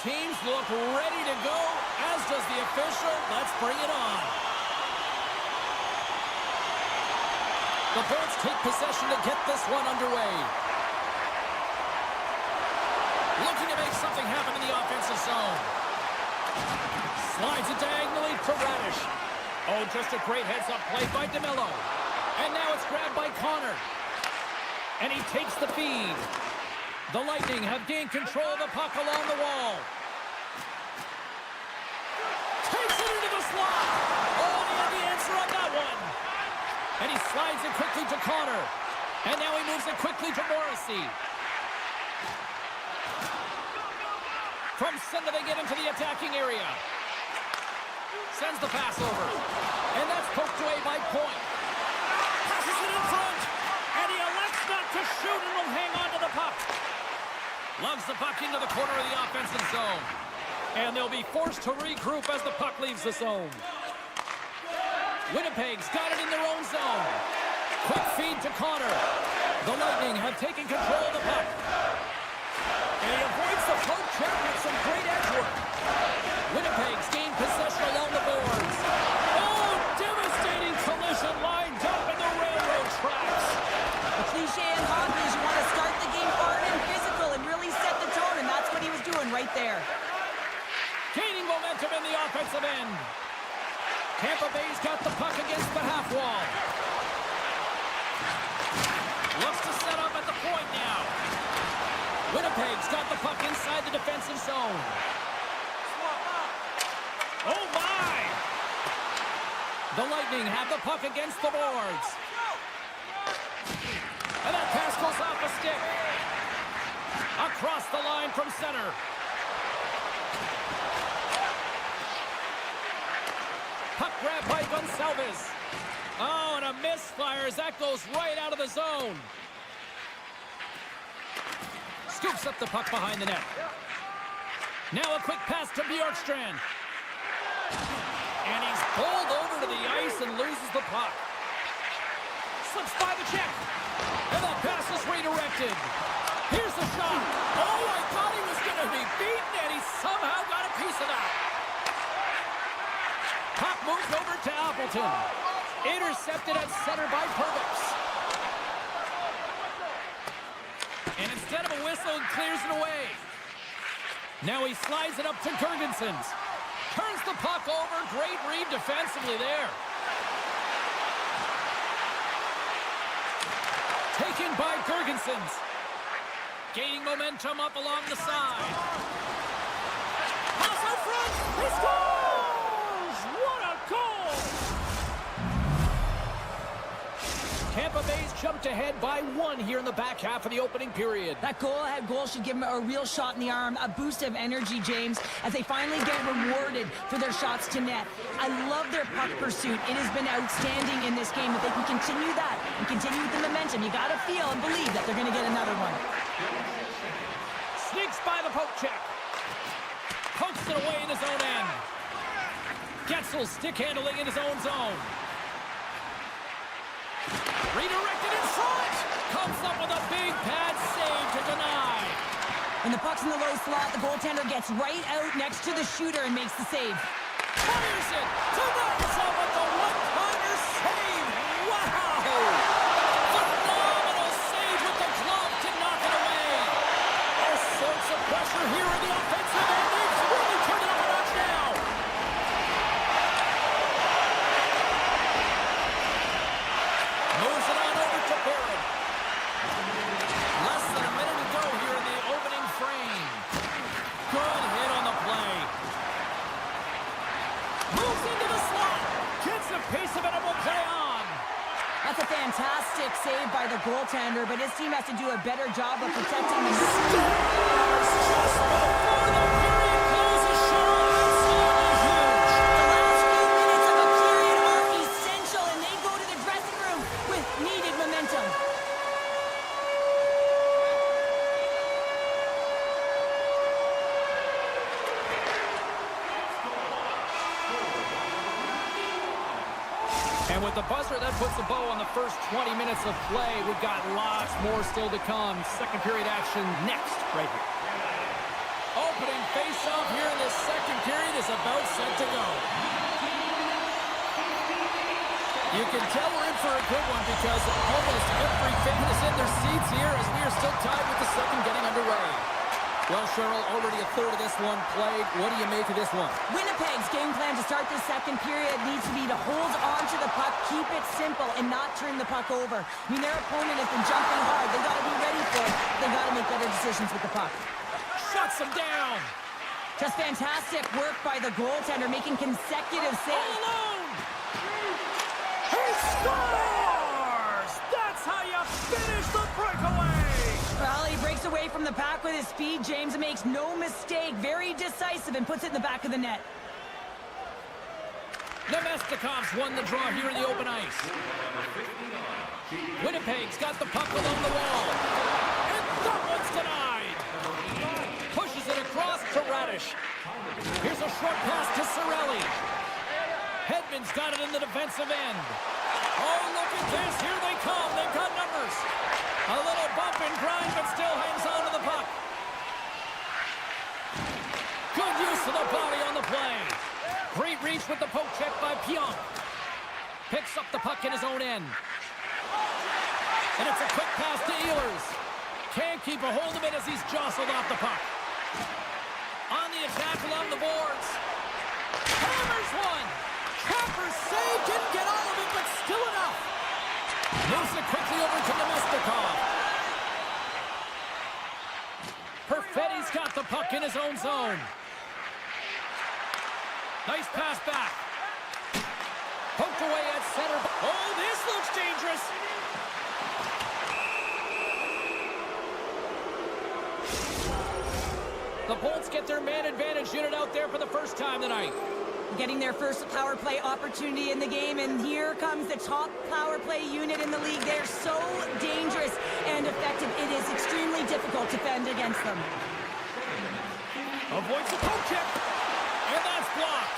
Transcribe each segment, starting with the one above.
teams look ready to go, as does the official. Let's bring it on. The Bolts take possession to get this one underway. Looking to make something happen in the offensive zone. Slides it diagonally to Radish. Oh, just a great heads-up play by DeMello. And now it's grabbed by Connor. And he takes the feed. The Lightning have gained control of the puck along the wall. Takes it into the slot. Oh, he had the answer on that one. And he slides it quickly to Connor. And now he moves it quickly to Morrissey. From center, they get into the attacking area. Sends the pass over. And that's poked away by Point. Passes it in front. And he elects not to shoot and will hang on to the puck. Lugs the puck into the corner of the offensive zone. And they'll be forced to regroup as the puck leaves the zone. Winnipeg's got it in their own zone. Quick feed to Connor. The Lightning have taken control of the puck. And he avoids the poke check with some great edge work. Winnipeg's gained possession along the boards. Oh, devastating collision lined up in the railroad tracks. The cliche in hockey is you want to start the game hard and physical and really set the tone, and that's what he was doing right there. Gaining momentum in the offensive end. Tampa Bay's got the puck against the half wall. Looks to set up at the point now. Winnipeg's got the puck inside the defensive zone. Oh, my! The Lightning have the puck against the boards. And that pass goes off a stick. Across the line from center. Puck grab by Gonsalves. Oh, and a misfire as that goes right out of the zone. Scoops up the puck behind the net. Now a quick pass to Bjorkstrand. And he's pulled over to the ice and loses the puck. Slips by the check. And that pass is redirected. Here's the shot. Oh, I thought he was going to be beaten, and he somehow got a piece of that. Puck moved over to Appleton. Intercepted at center by Purvis. And instead of a whistle, he clears it away. Now he slides it up to Girgensons. Turns the puck over. Great read defensively there. Taken by Girgensons. Gaining momentum up along the side. Pass out front. He scores! What a goal! Tampa Bay's jumped ahead by 1 here in the back half of the opening period. That goal-ahead goal should give them a real shot in the arm, a boost of energy, James, as they finally get rewarded for their shots to net. I love their puck pursuit. It has been outstanding in this game. If they can continue that and continue with the momentum, you got to feel and believe that they're going to get another one. Sneaks by the poke check. Pokes it away in his own end. Getzel stick handling in his own zone. Redirected in front. Comes up with a big pad save to deny. When the puck's in the low slot, the goaltender gets right out next to the shooter and makes the save. Fires it to Nelson with the one-timer save. Wow! Phenomenal save with the glove to knock it away. All sorts of pressure here in the offensive end. They've really turned it up a notch now. Moves it on over to Barrett. Less than a minute to go here in the opening frame. Good hit on the play. Moves into the slot. Gets the pace of it and will play on. That's a fantastic save by the goaltender, but his team has to do a better job of protecting the net. Just before the period closes, sure, absolutely huge. The last few minutes of a period are essential, and they go to the dressing room with needed momentum. And with the buzzer, that puts a bow on the first 20 minutes of play. We've got lots more still to come. Second period action next, right here. Opening face-off here in this second period is about set to go. You can tell we're in for a good one because almost every fan is in their seats here as we are still tied with the second getting underway. Well, Cheryl, already a third of this one played. What do you make of this one? Winnipeg's game plan to start this second period needs to be to hold on to the puck, keep it simple, and not turn the puck over. I mean, their opponent has been jumping hard. They got to be ready for it. They got to make better decisions with the puck. Shuts him down. Just fantastic work by the goaltender, making consecutive saves. All alone. He scores! That's how you finish the breakaway. Well, he breaks away from the pack with his speed. James makes no mistake. Very decisive and puts it in the back of the net. Nemestikov's won the draw here in the open ice. Winnipeg's got the puck along the wall. And that one's denied. Pushes it across to Radish. Here's a short pass to Cirelli. Hedman's got it in the defensive end. Oh, look at this. Here they come. They've got numbers. A little bump and grind, but still hangs on to the puck. Good use of the body on the play. Great reach with the poke check by Pionk. Picks up the puck in his own end. And it's a quick pass to Ehlers. Can't keep a hold of it as he's jostled off the puck. On the attack along the boards. Hammers one. Trapper save. Didn't get all of it, but still enough. Moves it quickly over to Nemestikov. Perfetti's got the puck in his own zone. Nice pass back. Poked away at center. Oh, this looks dangerous. The Bolts get their man advantage unit out there for the first time tonight. Getting their first power play opportunity in the game, and here comes the top power play unit in the league. They're so dangerous and effective. It is extremely difficult to defend against them. Avoids the poke check, and that's blocked.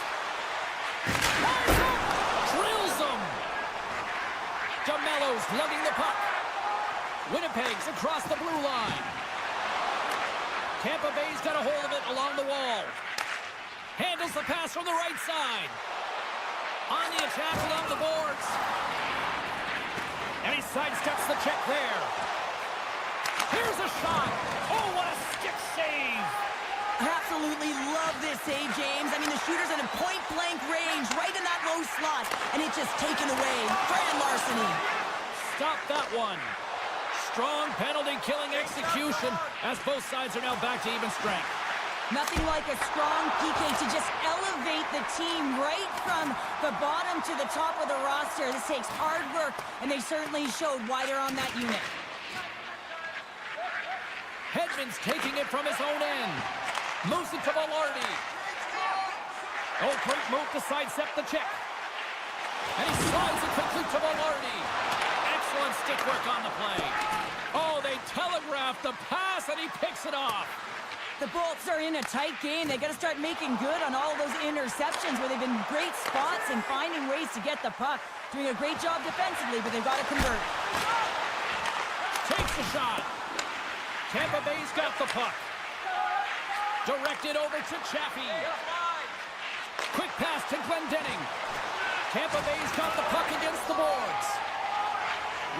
Fires up, drills them. DeMello's lugging the puck. Winnipeg's across the blue line. Tampa Bay's got a hold of it along the wall. Handles the pass from the right side. On the attack along the boards. And he sidesteps the check there. Here's a shot. Oh, what a stick save. Absolutely love this save, James. I mean, the shooter's at a point-blank range, right in that low slot, and it's just taken away. Grand larceny. Stop that one. Strong penalty-killing execution as both sides are now back to even strength. Nothing like a strong PK to just elevate the team right from the bottom to the top of the roster. This takes hard work, and they certainly showed why they're on that unit. Hedman's taking it from his own end. Moves it to Velarde. Oh, great move to sidestep the check. And he slides it quickly to Velarde. Excellent stick work on the play. Oh, they telegraphed the pass, and he picks it off. The Bolts are in a tight game. They got to start making good on all those interceptions where they've been great spots and finding ways to get the puck. Doing a great job defensively, but they've got to convert. Takes the shot. Tampa Bay's got the puck. Directed over to Chaffee. Quick pass to Glendening. Tampa Bay's got the puck against the boards.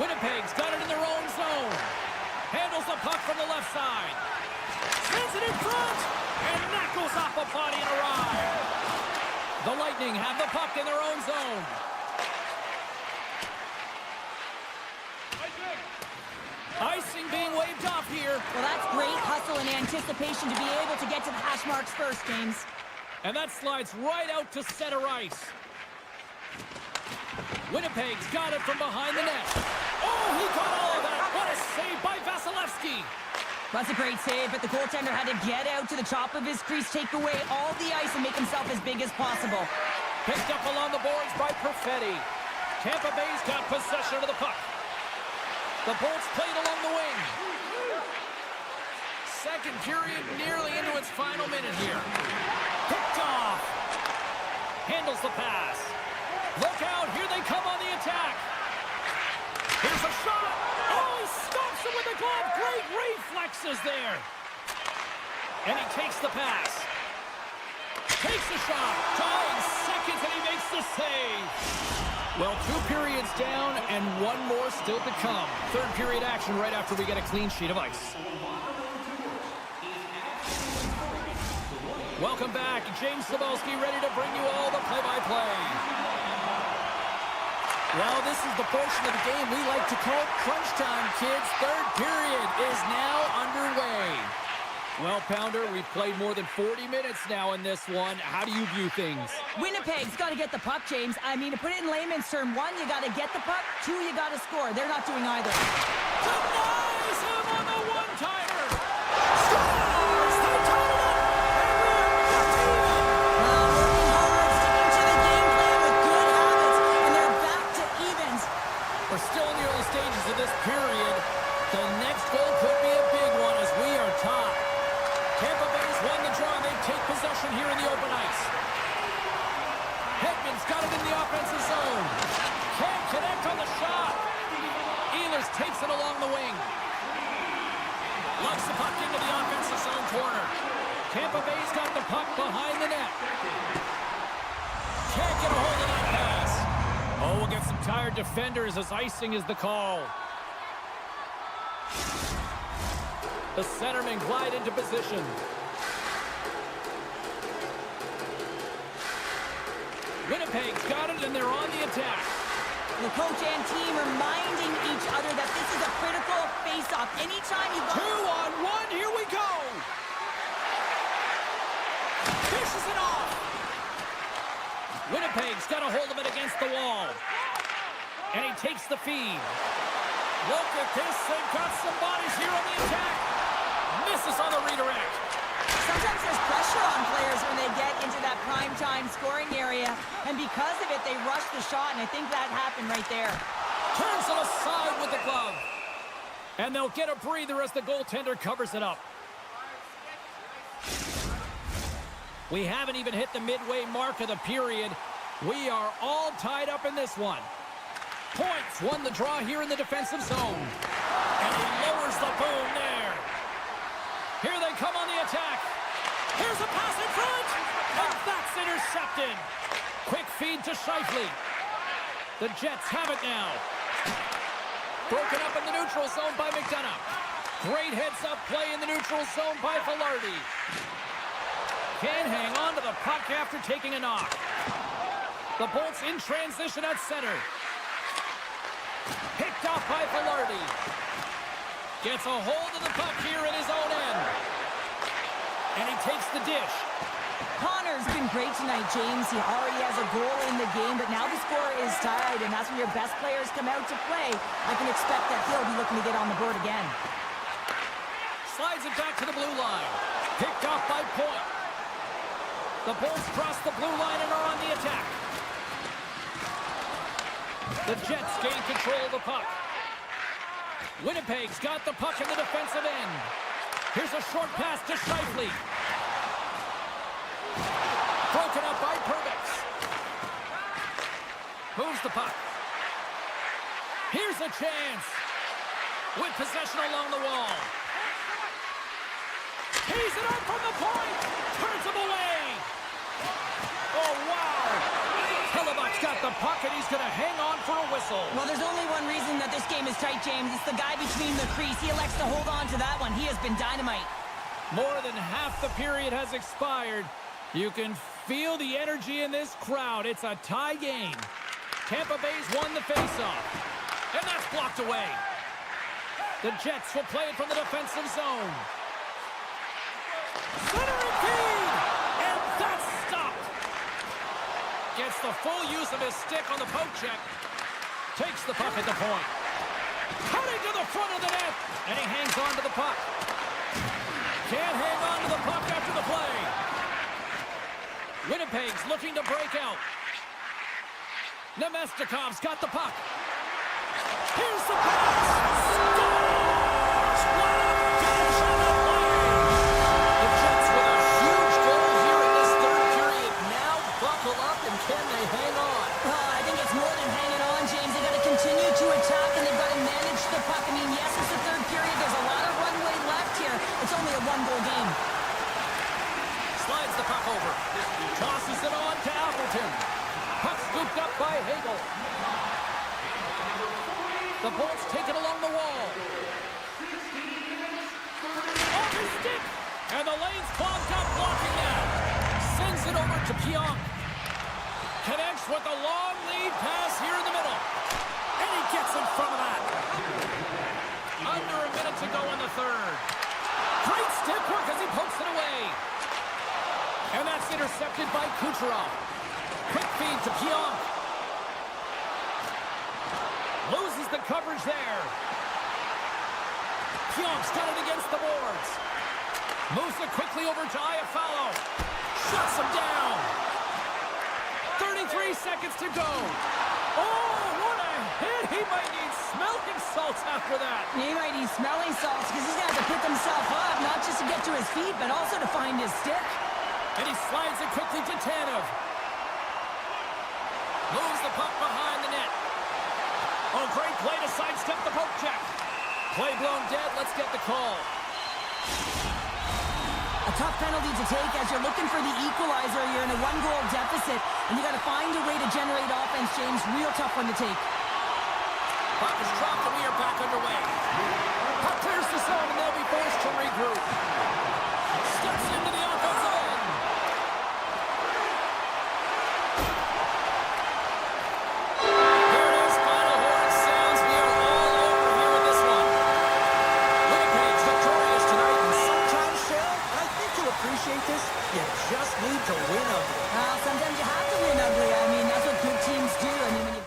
Winnipeg's got it in their own zone. Handles the puck from the left side. Sends it in front, and that goes off a body and a ride. The Lightning have the puck in their own zone. Icing being waved off here. Well, that's great hustle and anticipation to be able to get to the hash marks first, James. And that slides right out to center ice. Winnipeg's got it from behind the net. Oh, he got all of that. What a save by Vasilevsky. That's a great save, but the goaltender had to get out to the top of his crease, take away all the ice, and make himself as big as possible. Picked up along the boards by Perfetti. Tampa Bay's got possession of the puck. The Bolts played along the wing. Second period nearly into its final minute here. Picked off. Handles the pass. Look out, here they come on the attack. Here's a shot. Oh, he stops it with the glove. Great reflexes there. And he takes the pass. Takes the shot. Tying seconds, and he makes the save. Well, 2 periods down and 1 more still to come. Third period action right after we get a clean sheet of ice. Welcome back. James Cebulski ready to bring you all the play-by-play. Well, this is the portion of the game we like to call crunch time, kids. Third period is now underway. Well, Pounder, we've played more than 40 minutes now in this one. How do you view things? Winnipeg's got to get the puck, James. I mean, to put it in layman's term, 1, you got to get the puck. 2, you got to score. They're not doing either. Denies him on the one-timer. Scores! They tied it up. Working hard, sticking to the game plan with good habits, and they're back to evens. We're still in the early stages of this period. The next goal could be a big one as we are tied. Tampa Bay's won the draw, and they take possession here in the open ice. Hedman's got it in the offensive zone. Can't connect on the shot. Ehlers takes it along the wing. Lugs the puck into the offensive zone corner. Tampa Bay's got the puck behind the net. Can't get a hold of that pass. Oh, we'll get some tired defenders as icing is the call. The centermen glide into position. Winnipeg's got it, and they're on the attack. The coach and team reminding each other that this is a critical face-off. Anytime you go... 2-on-1, here we go! Fishes it off! Winnipeg's got a hold of it against the wall. And he takes the feed. Look at this, they've got some bodies here on the attack. Misses on the redirect. Sometimes there's pressure on players when they get into that prime-time scoring area, and because of it, they rush the shot, and I think that happened right there. Turns it aside with the glove. And they'll get a breather as the goaltender covers it up. We haven't even hit the midway mark of the period. We are all tied up in this one. Points won the draw here in the defensive zone. And he lowers the boom there. Here they come on the attack. Here's a pass in front. And that's intercepted. Quick feed to Scheifele. The Jets have it now. Broken up in the neutral zone by McDonough. Great heads-up play in the neutral zone by Velarde. Can't hang on to the puck after taking a knock. The Bolts in transition at center. Picked off by Velarde. Gets a hold of the puck here in his own end. And he takes the dish. Connor's been great tonight, James. He already has a goal in the game, but now the score is tied, and that's when your best players come out to play. I can expect that he'll be looking to get on the board again. Slides it back to the blue line. Picked off by Point. The Bolts cross the blue line and are on the attack. The Jets gain control of the puck. Winnipeg's got the puck in the defensive end. Here's a short pass to Scheifele. Broken up by Perbix. Moves the puck. Here's a chance. With possession along the wall. He's it up from the point. Turns him away. Oh, wow. Hellebuck's got the puck, and he's going to hang on for a whistle. Well, there's only one reason that this game is tight, James. It's the guy between the crease. He elects to hold on to that one. He has been dynamite. More than half the period has expired. You can feel the energy in this crowd. It's a tie game. Tampa Bay's won the faceoff. And that's blocked away. The Jets will play it from the defensive zone. Centering feed! And that's stopped. Gets the full use of his stick on the poke check. Takes the puck at the point. Cutting to the front of the net. And he hangs on to the puck. Can't hang on to the puck after the play. Winnipeg's looking to break out. Nemestikov's got the puck. Here's the pass. Scores! What a finish on the play! The Jets with a huge goal here in this third period. Now buckle up, and can they hang on? I think it's more than hanging on, James. They've got to continue to attack, and they've got to manage the puck. I mean, yes, it's the third period. There's a lot of runway left here. It's only a one-goal game. Sends the puck over. Tosses it on to Appleton. Puck scooped up by Hagel. The Bolts take it along the wall. Off his stick! And the lane's clogged up, blocking that. Sends it over to Pionk. Connects with a long lead pass here in the middle. And he gets in front of that. Under a minute to go in the third. Great stick work as he pokes it away. And that's intercepted by Kucherov. Quick feed to Pionk. Loses the coverage there. Pionk's got it against the boards. Moves it quickly over to Iafallo. Shuts him down. 33 seconds to go. Oh, what a hit. He might need smelling salts after that. He might need smelling salts because he's going to have to pick himself up, not just to get to his feet, but also to find his stick. And he slides it quickly to Tanev. Moves the puck behind the net. Oh, great play to sidestep the poke check. Play blown dead. Let's get the call. A tough penalty to take as you're looking for the equalizer. You're in a one-goal deficit, and you got to find a way to generate offense, James. Real tough one to take. Puck is dropped, and we are back underway. Puck clears the zone, and they'll be forced to regroup. Steps into the offensive end. There it is. Final horn sounds. We are all over here in this one. Winnipeg's victorious tonight. And sometimes, Cheryl, I think to appreciate this, you just need to win ugly. Well, sometimes you have to win ugly. I mean, that's what good teams do. I mean, when you...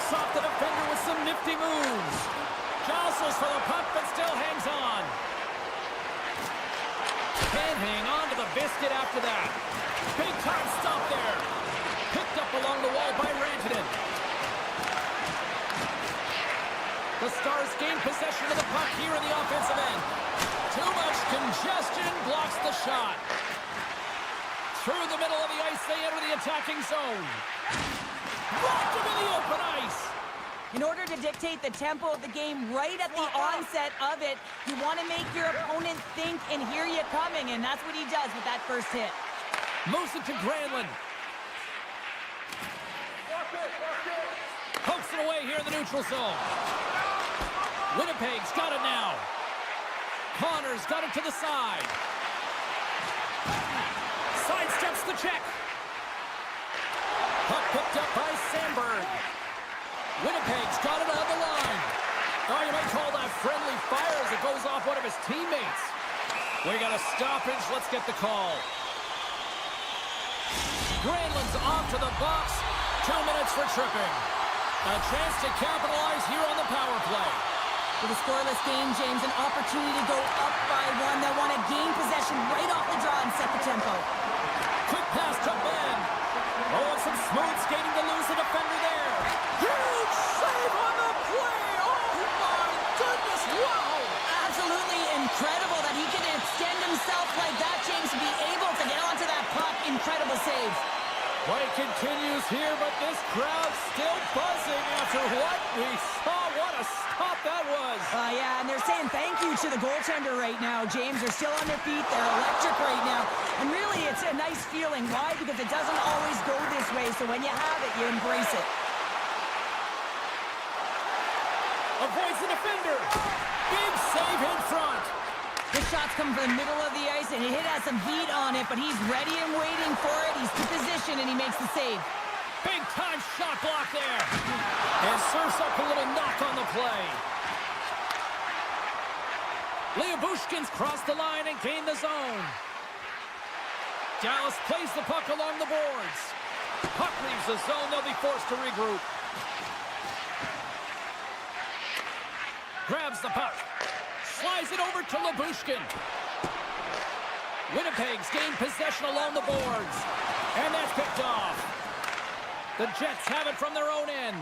Knocks off the defender with some nifty moves. Jostles for the puck, but still hangs on. Can't hang on to the biscuit after that. Big time stop there. Picked up along the wall by Rantanen. The Stars gain possession of the puck here in the offensive end. Too much congestion blocks the shot. Through the middle of the ice, they enter the attacking zone. Blocked him in the open ice. In order to dictate the tempo of the game right at the onset of it, you want to make your opponent think and hear you coming, and that's what he does with that first hit. Moves it to Granlund. Pokes it away here in the neutral zone. Winnipeg's got it now. Connor's got it to the side. Sidesteps the check. Puck picked up by Sandberg. Winnipeg's got it on the line. Oh, you might call that friendly fire as it goes off one of his teammates. We got a stoppage. Let's get the call. Granlund's off to the box. 2 minutes for tripping. A chance to capitalize here on the power play. With a scoreless game, James, an opportunity to go up by one. They'll want to gain possession right off the draw and set the tempo. Quick pass to Ben. Oh, and some smooth skating to lose the defender there. Huge save on the play. Oh, my goodness. Wow. Absolutely incredible that he can extend himself like that, James, to be able to get onto that puck. Incredible save. Play continues here, but this crowd's still buzzing after what we saw. What a stop that was. Yeah, and they're saying thank you to the goaltender right now, James. They're still on their feet. They're electric right now. And really, it's a nice feeling. Why? Because it doesn't always go this way, so when you have it, you embrace it. Avoids the defender. Big save in front. The shot's come from the middle of the ice, and it has some heat on it, but he's ready and waiting for it. He's in position, and he makes the save. Big time shot block there. And serves up a little knock on the play. Lyubushkin's crossed the line and gained the zone. Dallas plays the puck along the boards. Puck leaves the zone. They'll be forced to regroup. Grabs the puck. Slides it over to Lyubushkin. Winnipeg's gained possession along the boards. And that's picked off. The Jets have it from their own end.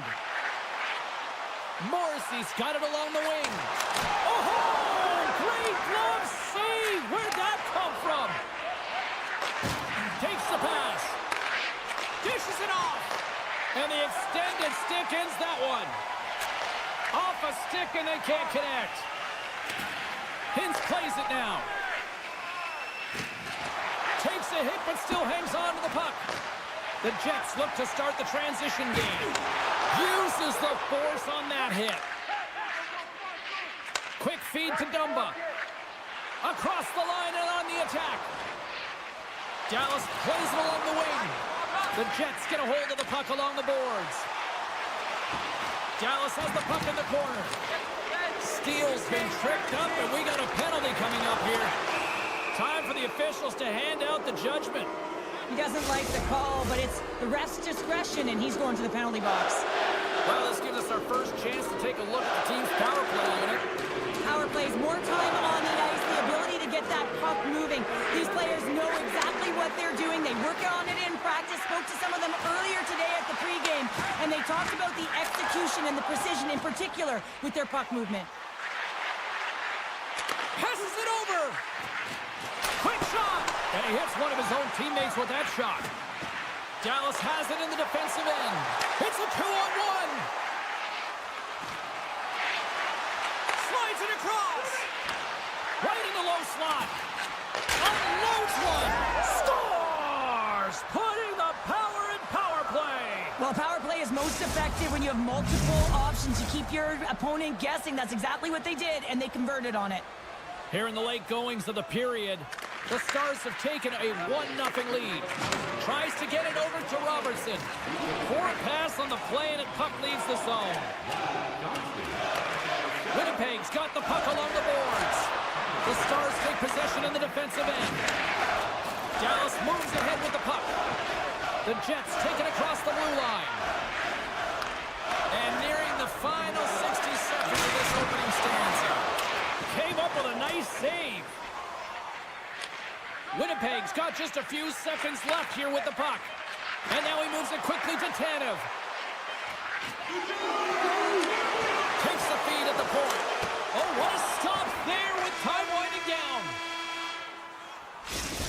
Morrissey's got it along the wing. Oh, great glove save. Where'd that come from? Takes the pass. Dishes it off. And the extended stick ends that one. Off a stick and they can't connect. Hintz plays it now. Takes a hit but still hangs on to the puck. The Jets look to start the transition game. Uses the force on that hit. Quick feed to Dumba. Across the line and on the attack. Dallas plays it along the wing. The Jets get a hold of the puck along the boards. Dallas has the puck in the corner. Steele's been tripped up, and we got a penalty coming up here. Time for the officials to hand out the judgment. He doesn't like the call, but it's the ref's discretion, and he's going to the penalty box. Well, this gives us our first chance to take a look at the team's power play unit. Power plays, more time on the ice, the ability to get that puck moving. These players know exactly what they're doing. They work on it in practice. Spoke to some of them earlier today at the pregame, and they talked about the execution and the precision in particular with their puck movement. Passes it over. Quick shot. And he hits one of his own teammates with that shot. Dallas has it in the defensive end. It's a 2-on-1. Slides it across. Right in the low slot. Unloads one. Scores. Putting the power in power play. Well, power play is most effective when you have multiple options to keep your opponent guessing. That's exactly what they did, and they converted on it. Here in the late goings of the period, the Stars have taken a 1-0 lead. Tries to get it over to Robertson. Poor pass on the play, and the puck leaves the zone. Winnipeg's got the puck along the boards. The Stars take possession in the defensive end. Dallas moves ahead with the puck. The Jets take it across the blue line. And got just a few seconds left here with the puck. And now he moves it quickly to Tanev. Takes the feed at the point. Oh, what a stop there with time winding down.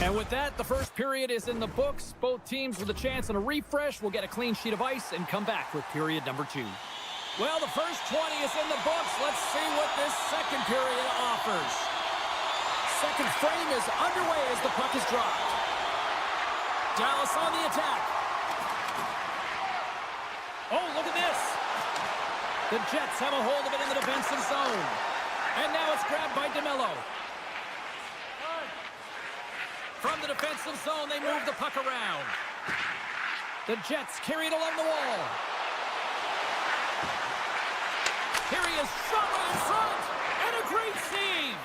And with that, the first period is in the books. Both teams with a chance and a refresh will get a clean sheet of ice and come back with period number 2. Well, the first 20 is in the books. Let's see what this second period offers. Second frame is underway as the puck is dropped. Dallas on the attack. Oh, look at this. The Jets have a hold of it in the defensive zone. And now it's grabbed by DeMello. From the defensive zone, they move the puck around. The Jets carry it along the wall. Here he is, shot right in front, and a great save.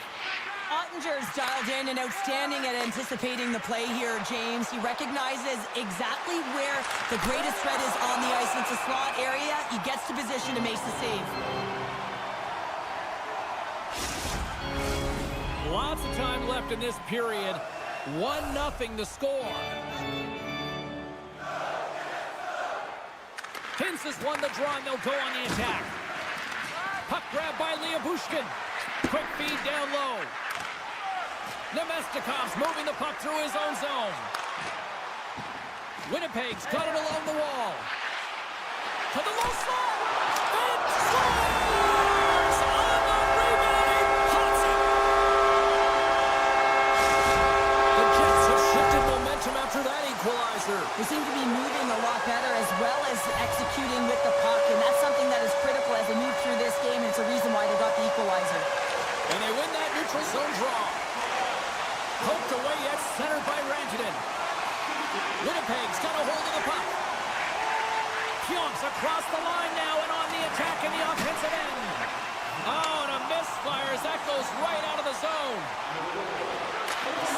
Ottinger's dialed in and outstanding at anticipating the play here, James. He recognizes exactly where the greatest threat is on the ice. It's a slot area. He gets to position to make the save. Lots of time left in this period. 1-0 to score. Hintz has won the draw, and they'll go on the attack. Puck grab by Bushkin. Quick feed down low. Nemestikov's moving the puck through his own zone. Winnipeg's got it along the wall. To the low slot. And scores! On the rebound, Hudson. The Jets have shifted momentum after that equalizer. They seem to be moving a lot better as well as executing with the puck, and that's something that is critical as they move through this game, and it's a reason why they got the equalizer. And they win that neutral zone draw. Poked away yet centered by Rantanen. Winnipeg's got a hold of the puck. Pionks across the line now and on the attack in the offensive end. Oh, and a misfire as that goes right out of the zone.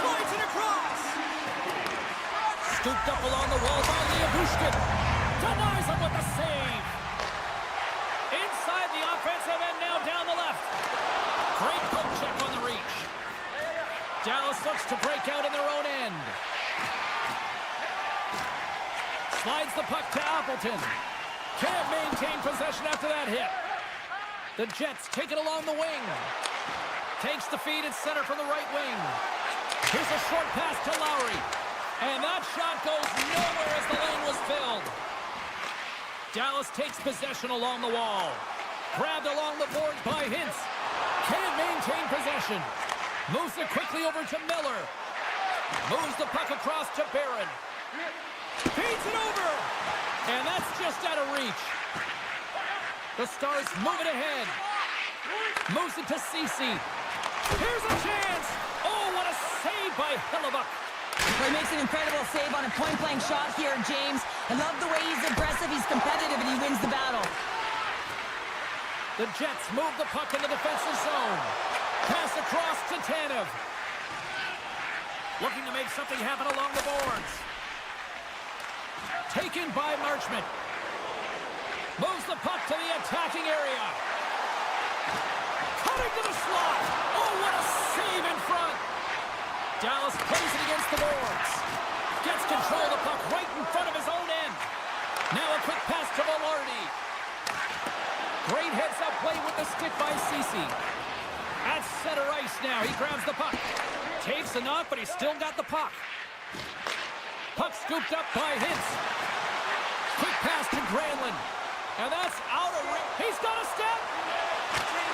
Slides it across. Scooped up along the wall by Bushkin. Denies him with the save. Inside the offensive end now down the left. Great poke check on the reach. Dallas looks to break out in their own end. Slides the puck to Appleton. Can't maintain possession after that hit. The Jets take it along the wing. Takes the feed at center from the right wing. Here's a short pass to Lowry. And that shot goes nowhere as the lane was filled. Dallas takes possession along the wall. Grabbed along the board by Hintz. Can't maintain possession. Moves it quickly over to Miller. Moves the puck across to Barron. Feeds it over. And that's just out of reach. The Stars move it ahead. Moves it to Ceci. Here's a chance. Oh, what a save by Hellebuyck. He makes an incredible save on a point-blank shot here, James. I love the way he's aggressive, he's competitive, and he wins the battle. The Jets move the puck in the defensive zone. Pass across to Tanev. Looking to make something happen along the boards. Taken by Marchment. Moves the puck to the attacking area. Cutting to the slot. Oh, what a save in front. Dallas plays it against the boards. Gets control of the puck right in front of his own end. Now a quick pass to Velarde. Great heads-up play with the stick by Ceci. At center ice now, he grabs the puck. Takes a knock, but he's still got the puck. Puck scooped up by Hintz. Quick pass to Granlund. And that's out of reach. He's got a step.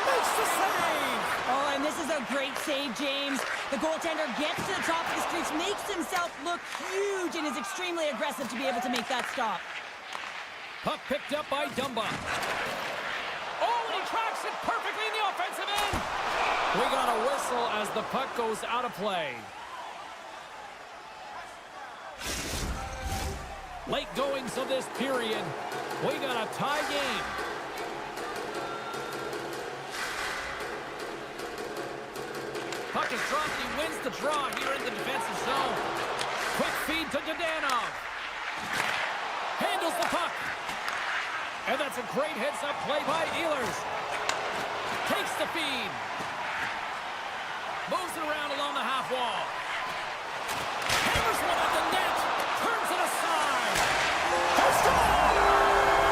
Makes the save. Oh, and this is a great save, James. The goaltender gets to the top of the crease, makes himself look huge, and is extremely aggressive to be able to make that stop. Puck picked up by Dumba. Oh, and he tracks it perfectly in the offensive end. We got a whistle as the puck goes out of play. Late goings of this period. We got a tie game. Puck is dropped. He wins the draw here in the defensive zone. Quick feed to Dadonov. Handles the puck. And that's a great heads-up play by Ehlers. Takes the feed. Moves it around along the half wall. Hammers one at the net. Turns it aside. They score!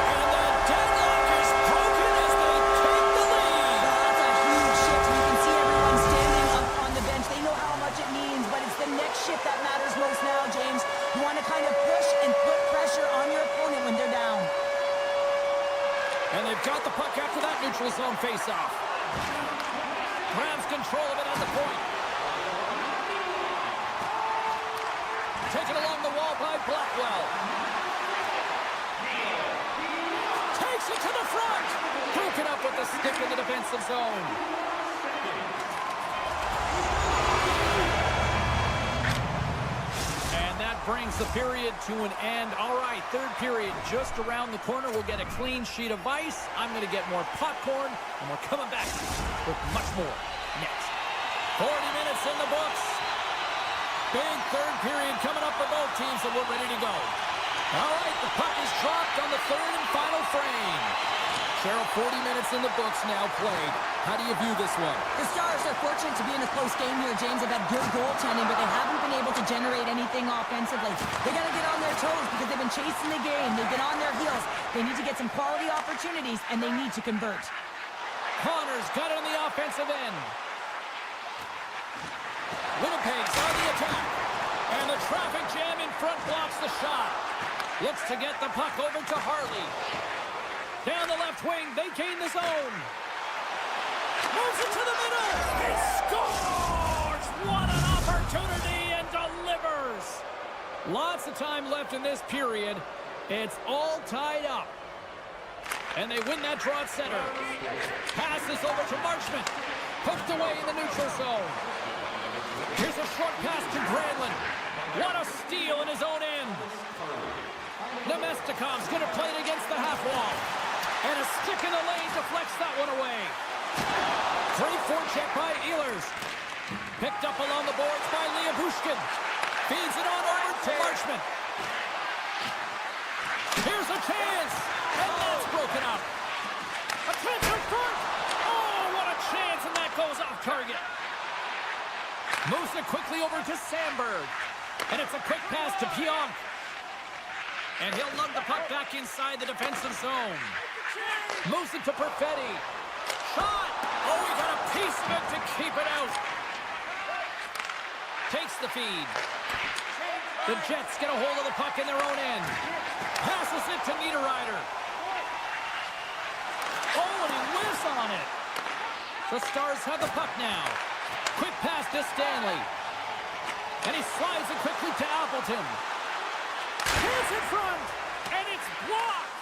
And the deadlock is broken as they take the lead. That's a huge shift. You can see everyone standing up on the bench. They know how much it means, but it's the next shift that matters most now, James. You want to kind of push and put pressure on your opponent when they're down. And they've got the puck after that neutral zone faceoff. Grabs control of it at the point. Taken along the wall by Blackwell. Takes it to the front. Broken up with the stick in the defensive zone. And that brings the period to an end. All right, third period just around the corner. We'll get a clean sheet of ice. I'm going to get more popcorn, and we're coming back with much more next. 40 minutes in the books. Big third period coming up for both teams, and we're ready to go. All right, the puck is dropped on the third and final frame. Cheryl, 40 minutes in the books now played. How do you view this one? The Stars are fortunate to be in a close game here, James. They've had good goaltending, but they haven't been able to generate anything offensively. They got to get on their toes because they've been chasing the game. They've been on their heels. They need to get some quality opportunities, and they need to convert. Connor's got it on the offensive end. Winnipeg's on the attack. And the traffic jam in front blocks the shot. Looks to get the puck over to Harley. Down the left wing, they gain the zone. Moves it to the middle. He scores! What an opportunity, and delivers. Lots of time left in this period. It's all tied up. And they win that draw at center. Passes over to Marchment. Poked away in the neutral zone. Here's a short pass to Granlund. What a steal in his own end. Nemestikov's going to play it against the half wall. And a stick in the lane deflects that one away. Great forecheck by Ehlers. Picked up along the boards by Liabushkin. Feeds it on over to Marchment. Here's a chance. And that's broken up. A chance in front. Oh, what a chance, and that goes off target. Moves it quickly over to Sandberg. And it's a quick pass to Pionk. And he'll lug the puck back inside the defensive zone. Moves it to Perfetti. Shot! Oh, he got a piece of it to keep it out. Takes the feed. The Jets get a hold of the puck in their own end. Passes it to Niederreiter. Oh, and he whiffs on it. The Stars have the puck now. Quick pass to Stanley. And he slides it quickly to Appleton. Here's in front. And it's blocked.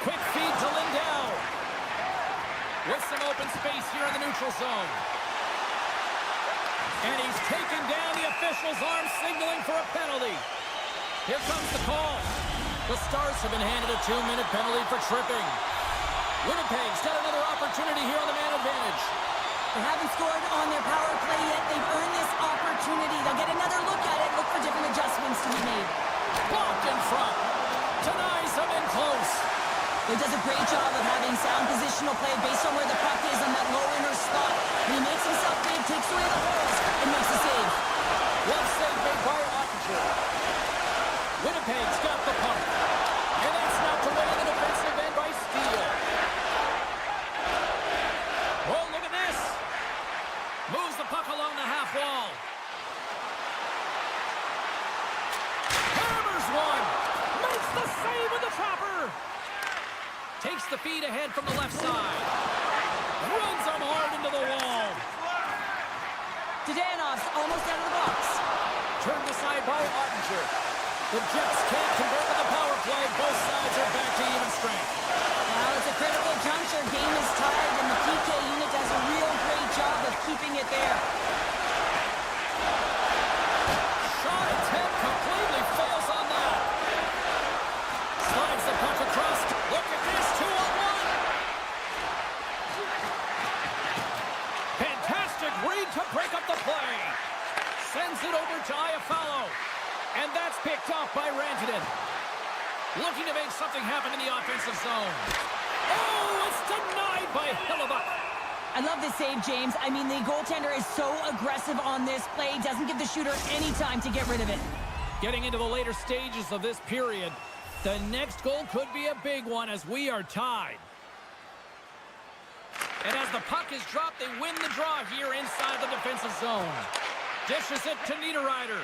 Quick feed to Lindell. With some open space here in the neutral zone. And he's taken down. The official's arm signaling for a penalty. Here comes the call. The Stars have been handed a 2-minute penalty for tripping. Winnipeg's got another opportunity here on the man advantage. They haven't scored on their power play yet. They've earned this opportunity. They'll get another look at it. Look for different adjustments to be made. Blocked in front. Denies them in close. He does a great job of having sound positional play based on where the puck is on that low inner spot. And he makes himself big, takes away the holes, and makes a save. Well saved made by Ottinger. Winnipeg's got the puck. And that's knocked away in the defensive end by Steele. Oh, look at this. Moves the puck along the half wall. Hammers one. Makes the save with the trapper. Takes the feed ahead from the left side. Runs him hard into the wall. Danov's almost out of the box. Turned aside by Ottinger. The Jets can't convert with the power play. Both sides are back to even strength. Now it's a critical juncture. Game is tied, and the PK unit does a real great job of keeping it there. Shot attempt completely fails on that. Slides the puck across. Look at this, 2-on-1. Fantastic read to break up the play. Sends it over to Iafallo. And that's picked off by Rantanen. Looking to make something happen in the offensive zone. Oh, it's denied by Hellebuyck. I love this save, James. I mean, the goaltender is so aggressive on this play. Doesn't give the shooter any time to get rid of it. Getting into the later stages of this period, the next goal could be a big one as we are tied. And as the puck is dropped, they win the draw here inside the defensive zone. Dishes it to Niederreiter.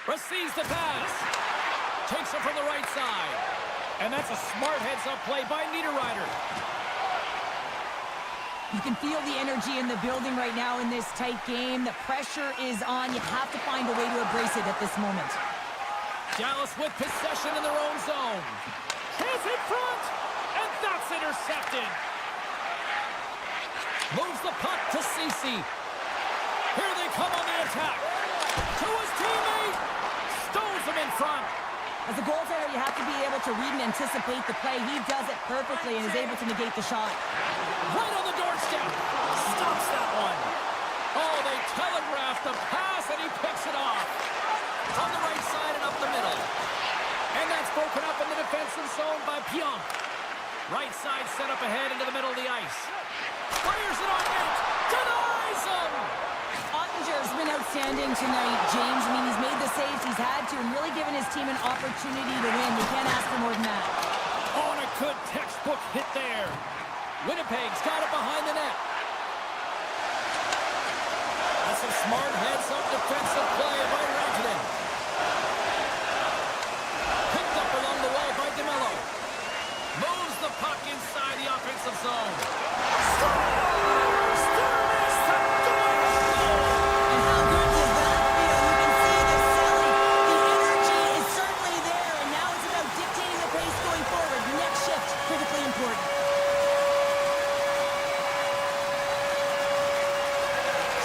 Receives the pass. Takes it from the right side. And that's a smart heads-up play by Niederreiter. You can feel the energy in the building right now in this tight game. The pressure is on. You have to find a way to embrace it at this moment. Dallas with possession in their own zone. Chance in front, and that's intercepted. Moves the puck to Ceci. Here they come on the attack. To his teammate. Stones him in front. As a goaltender, you have to be able to read and anticipate the play. He does it perfectly and is able to negate the shot. Right on the doorstep. Stops that one. Oh, they telegraphed the pass, and he picks it off. On the right side and up the middle. And that's broken up in the defensive zone by Pionk. Right side set up ahead into the middle of the ice. Fires it on net. Denies him. Ottinger's been outstanding tonight, James. I mean, he's made the saves he's had to and really given his team an opportunity to win. You can't ask for more than that. Oh, and a good textbook hit there. Winnipeg's got it behind the net. That's a smart heads-up defensive play by Rantanen. Picked up along the way by DeMello. Moves the puck inside the offensive zone. Scores! And how good does that feel? You can see the selling. The energy is certainly there, and now it's about dictating the pace going forward. Next shift, critically important.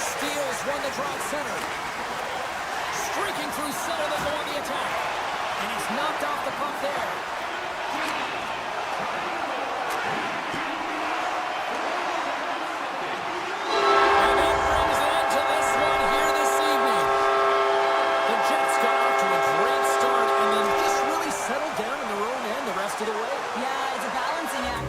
Steals won the draw at center. Streaking through center, they go on the attack. And he's knocked off the puck there. To the way. Yeah, it's a balancing act.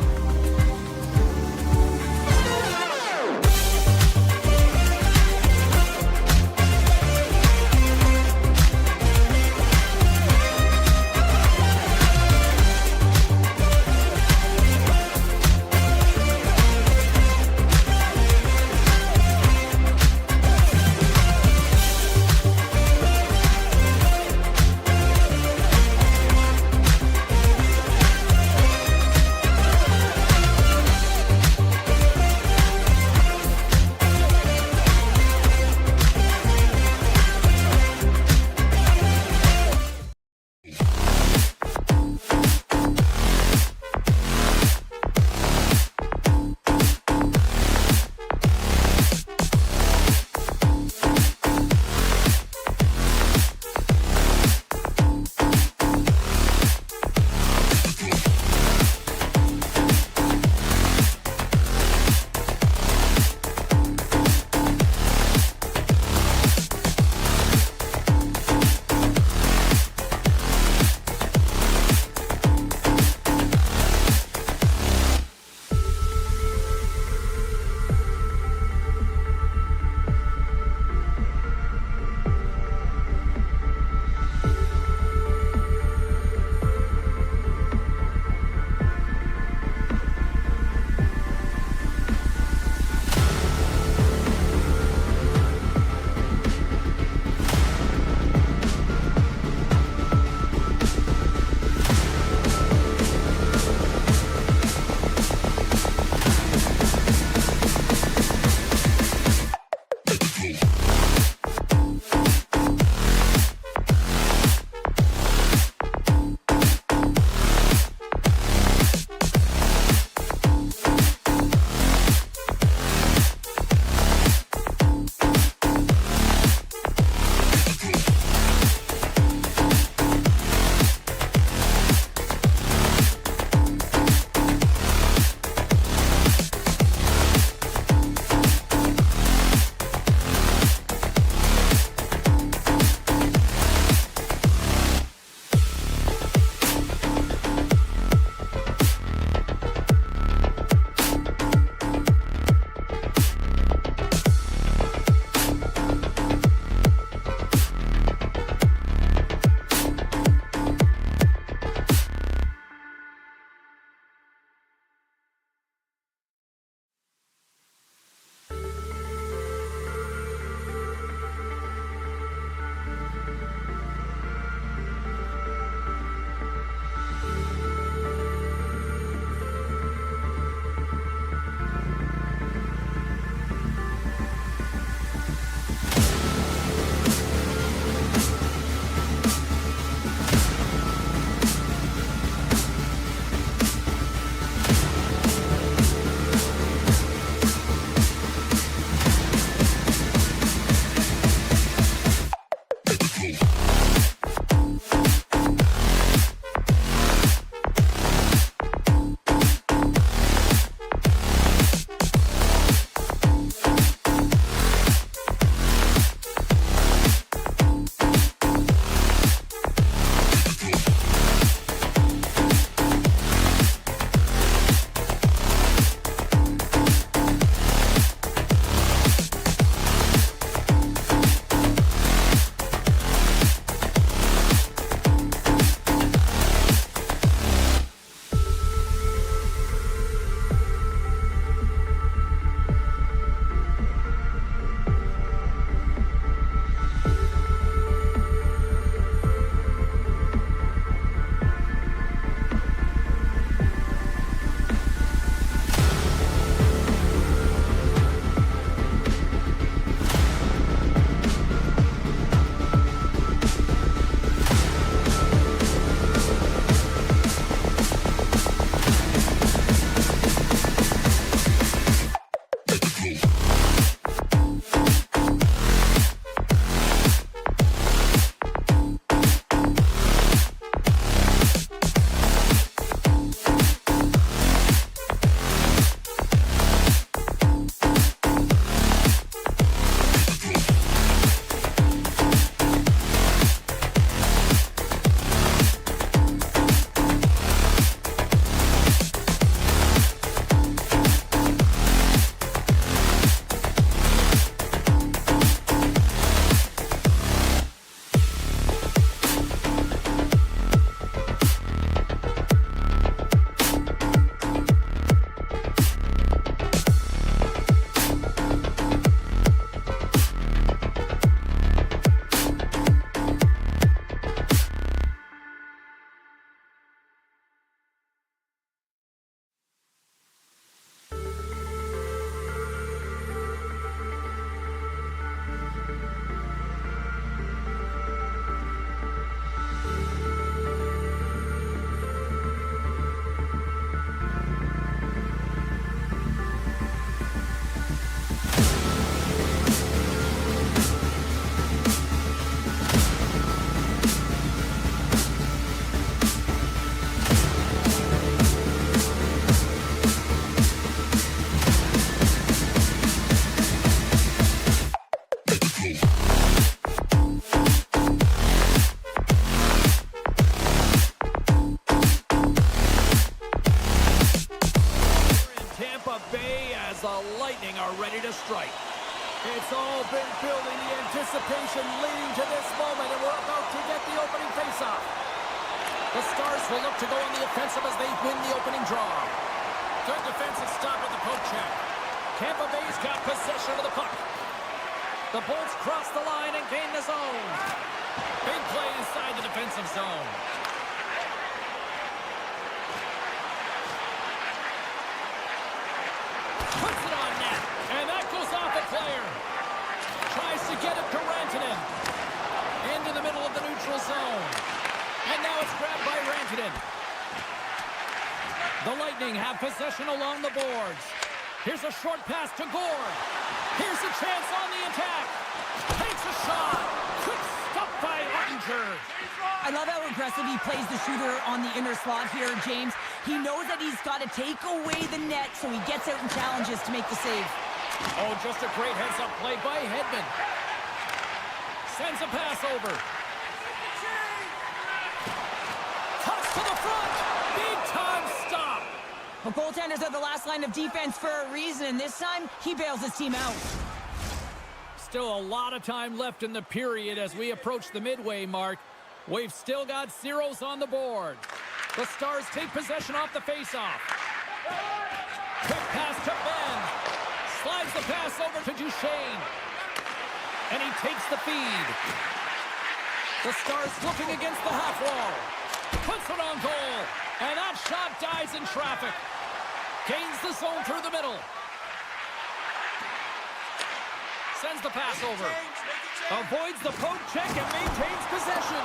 as the Lightning are ready to strike. It's all been building, the anticipation leading to this moment, and we're about to get the opening faceoff. The Stars will look to go on the offensive as they win the opening draw. Good defensive stop with the poke check. Tampa Bay's got possession of the puck. The Bolts cross the line and gain the zone. Big play inside the defensive zone. Puts it on net, and that goes off a player. Tries to get it to Rantanen. Into the middle of the neutral zone. And now it's grabbed by Rantanen. The Lightning have possession along the boards. Here's a short pass to Gord. Here's a chance on the attack. Takes a shot. Quick stop by Ottinger. I love how aggressive he plays the shooter on the inner slot here, James. He knows that he's got to take away the net, so he gets out and challenges to make the save. Oh, just a great heads-up play by Hedman. Sends a pass over. Toss to the front. Big-time stop. Well, goaltenders are the last line of defense for a reason, and this time, he bails his team out. Still a lot of time left in the period as we approach the midway mark. We've still got zeros on the board. The Stars take possession off the faceoff. Quick pass to Ben. Slides the pass over to Duchesne. And he takes the feed. The Stars looking against the half wall. Puts it on goal. And that shot dies in traffic. Gains the zone through the middle. Sends the pass over. Avoids the poke check and maintains possession.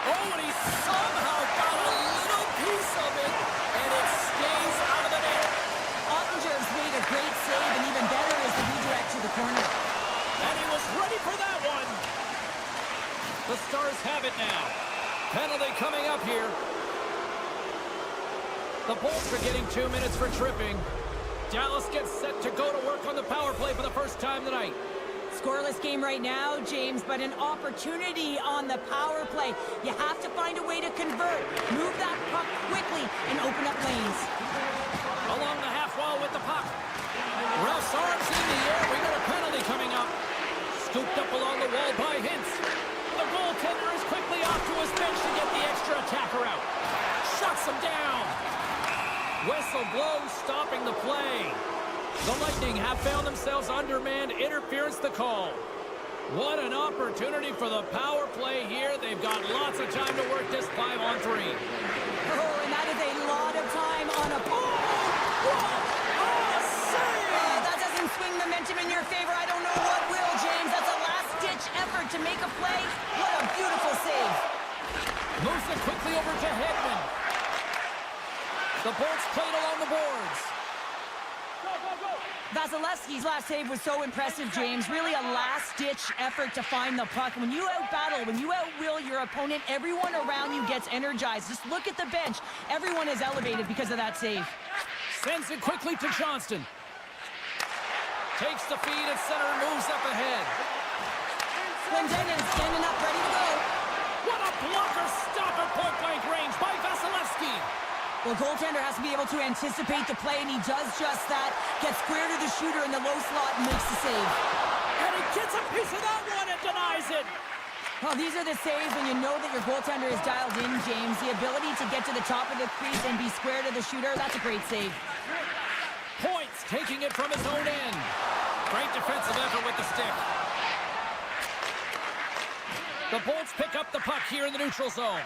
Oh, and he somehow got a little piece of it, and it stays out of the net. Ottinger's made a great save, and even better is the redirect to the corner. And he was ready for that one. The Stars have it now. Penalty coming up here. The Bolts are getting 2 minutes for tripping. Dallas gets set to go to work on the power play for the first time tonight. Scoreless game right now, James, but an opportunity on the power play. You have to find a way to convert. Move that puck quickly and open up lanes. Along the half wall with the puck. Ruff's arms in the air. We got a penalty coming up. Scooped up along the wall by Hintz. The goaltender is quickly off to his bench to get the extra attacker out. Shuts him down. Whistle blows, stopping the play. The Lightning have found themselves undermanned. Interference the call. What an opportunity for the power play here. They've got lots of time to work this 5-on-3. Oh, and that is a lot of time on a... Save! That doesn't swing momentum in your favor. I don't know what will, James. That's a last-ditch effort to make a play. What a beautiful save. Moves it quickly over to Hedman. The Bolts played along the boards. Vasilevsky's last save was so impressive, James. Really a last-ditch effort to find the puck. When you out-battle, when you outwill your opponent, everyone around you gets energized. Just look at the bench. Everyone is elevated because of that save. Sends it quickly to Johnston. Takes the feed at center and moves up ahead. Clendenin standing up, ready to go. What a blocker stop at point-blank range by Vasilevsky. Well, goaltender has to be able to anticipate the play, and he does just that. Gets square to the shooter in the low slot and makes the save. And he gets a piece of that one and denies it. Well, these are the saves when you know that your goaltender is dialed in, James. The ability to get to the top of the crease and be square to the shooter, that's a great save. Points taking it from his own end. Great defensive effort with the stick. The Bolts pick up the puck here in the neutral zone.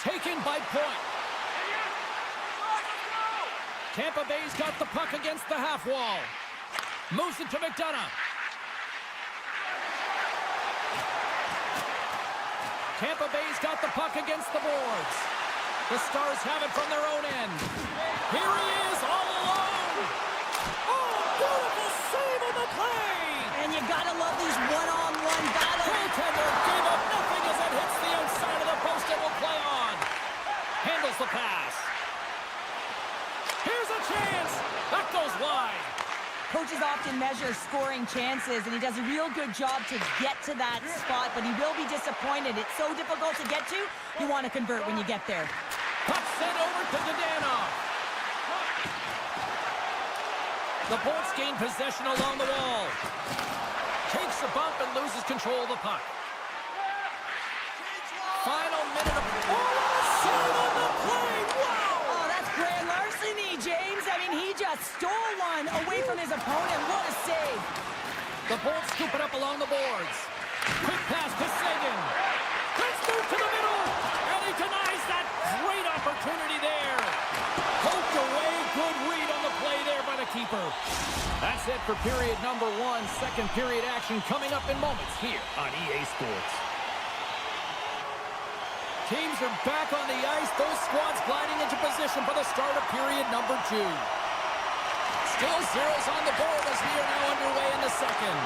Taken by Point. Tampa Bay's got the puck against the half wall. Moves it to McDonough. Tampa Bay's got the puck against the boards. The Stars have it from their own end. Here he is, all alone. Oh, beautiful save on the play. And you gotta love these one-on-one battles. Goaltender gave up nothing as it hits the outside of the post and will play on. Handles the pass. Here's a chance. That goes wide. Coaches often measure scoring chances, and he does a real good job to get to that spot, but he will be disappointed. It's so difficult to get to, you want to convert when you get there. Puck sent over to Dadonov. The Bolts gain possession along the wall. Takes a bump and loses control of the puck. Final minute of... Save on the play! Wow! Oh, that's grand larceny, James. I mean, he just stole one away from his opponent. What a save. The Bolts scoop it up along the boards. Quick pass to Sagan. Let's move to the middle. And he denies that great opportunity there. Poked away. Good read on the play there by the keeper. That's it for period number 1. Second period action coming up in moments here on EA Sports. Teams are back on the ice. Those squads gliding into position for the start of period number 2. Still zeros on the board as we are now underway in the second.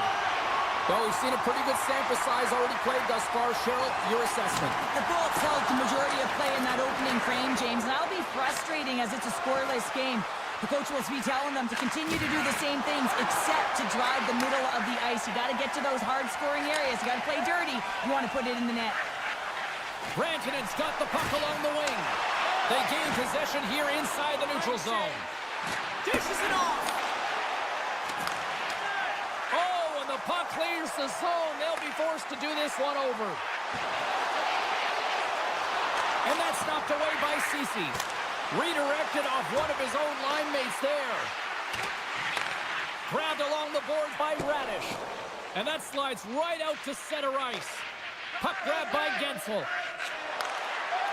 Well, we've seen a pretty good sample size already played thus far. Cheryl, your assessment. The Bolts held the majority of play in that opening frame, James, and that'll be frustrating as it's a scoreless game. The coach will be telling them to continue to do the same things except to drive the middle of the ice. You got to get to those hard-scoring areas. You got to play dirty. You want to put it in the net. Rantanen's got the puck along the wing. They gain possession here inside the neutral zone. Dishes it off. Oh, and the puck clears the zone. They'll be forced to do this one over. And that's knocked away by Ceci. Redirected off one of his own line mates there. Grabbed along the boards by Radish. And that slides right out to center ice. Puck grabbed by Gensel.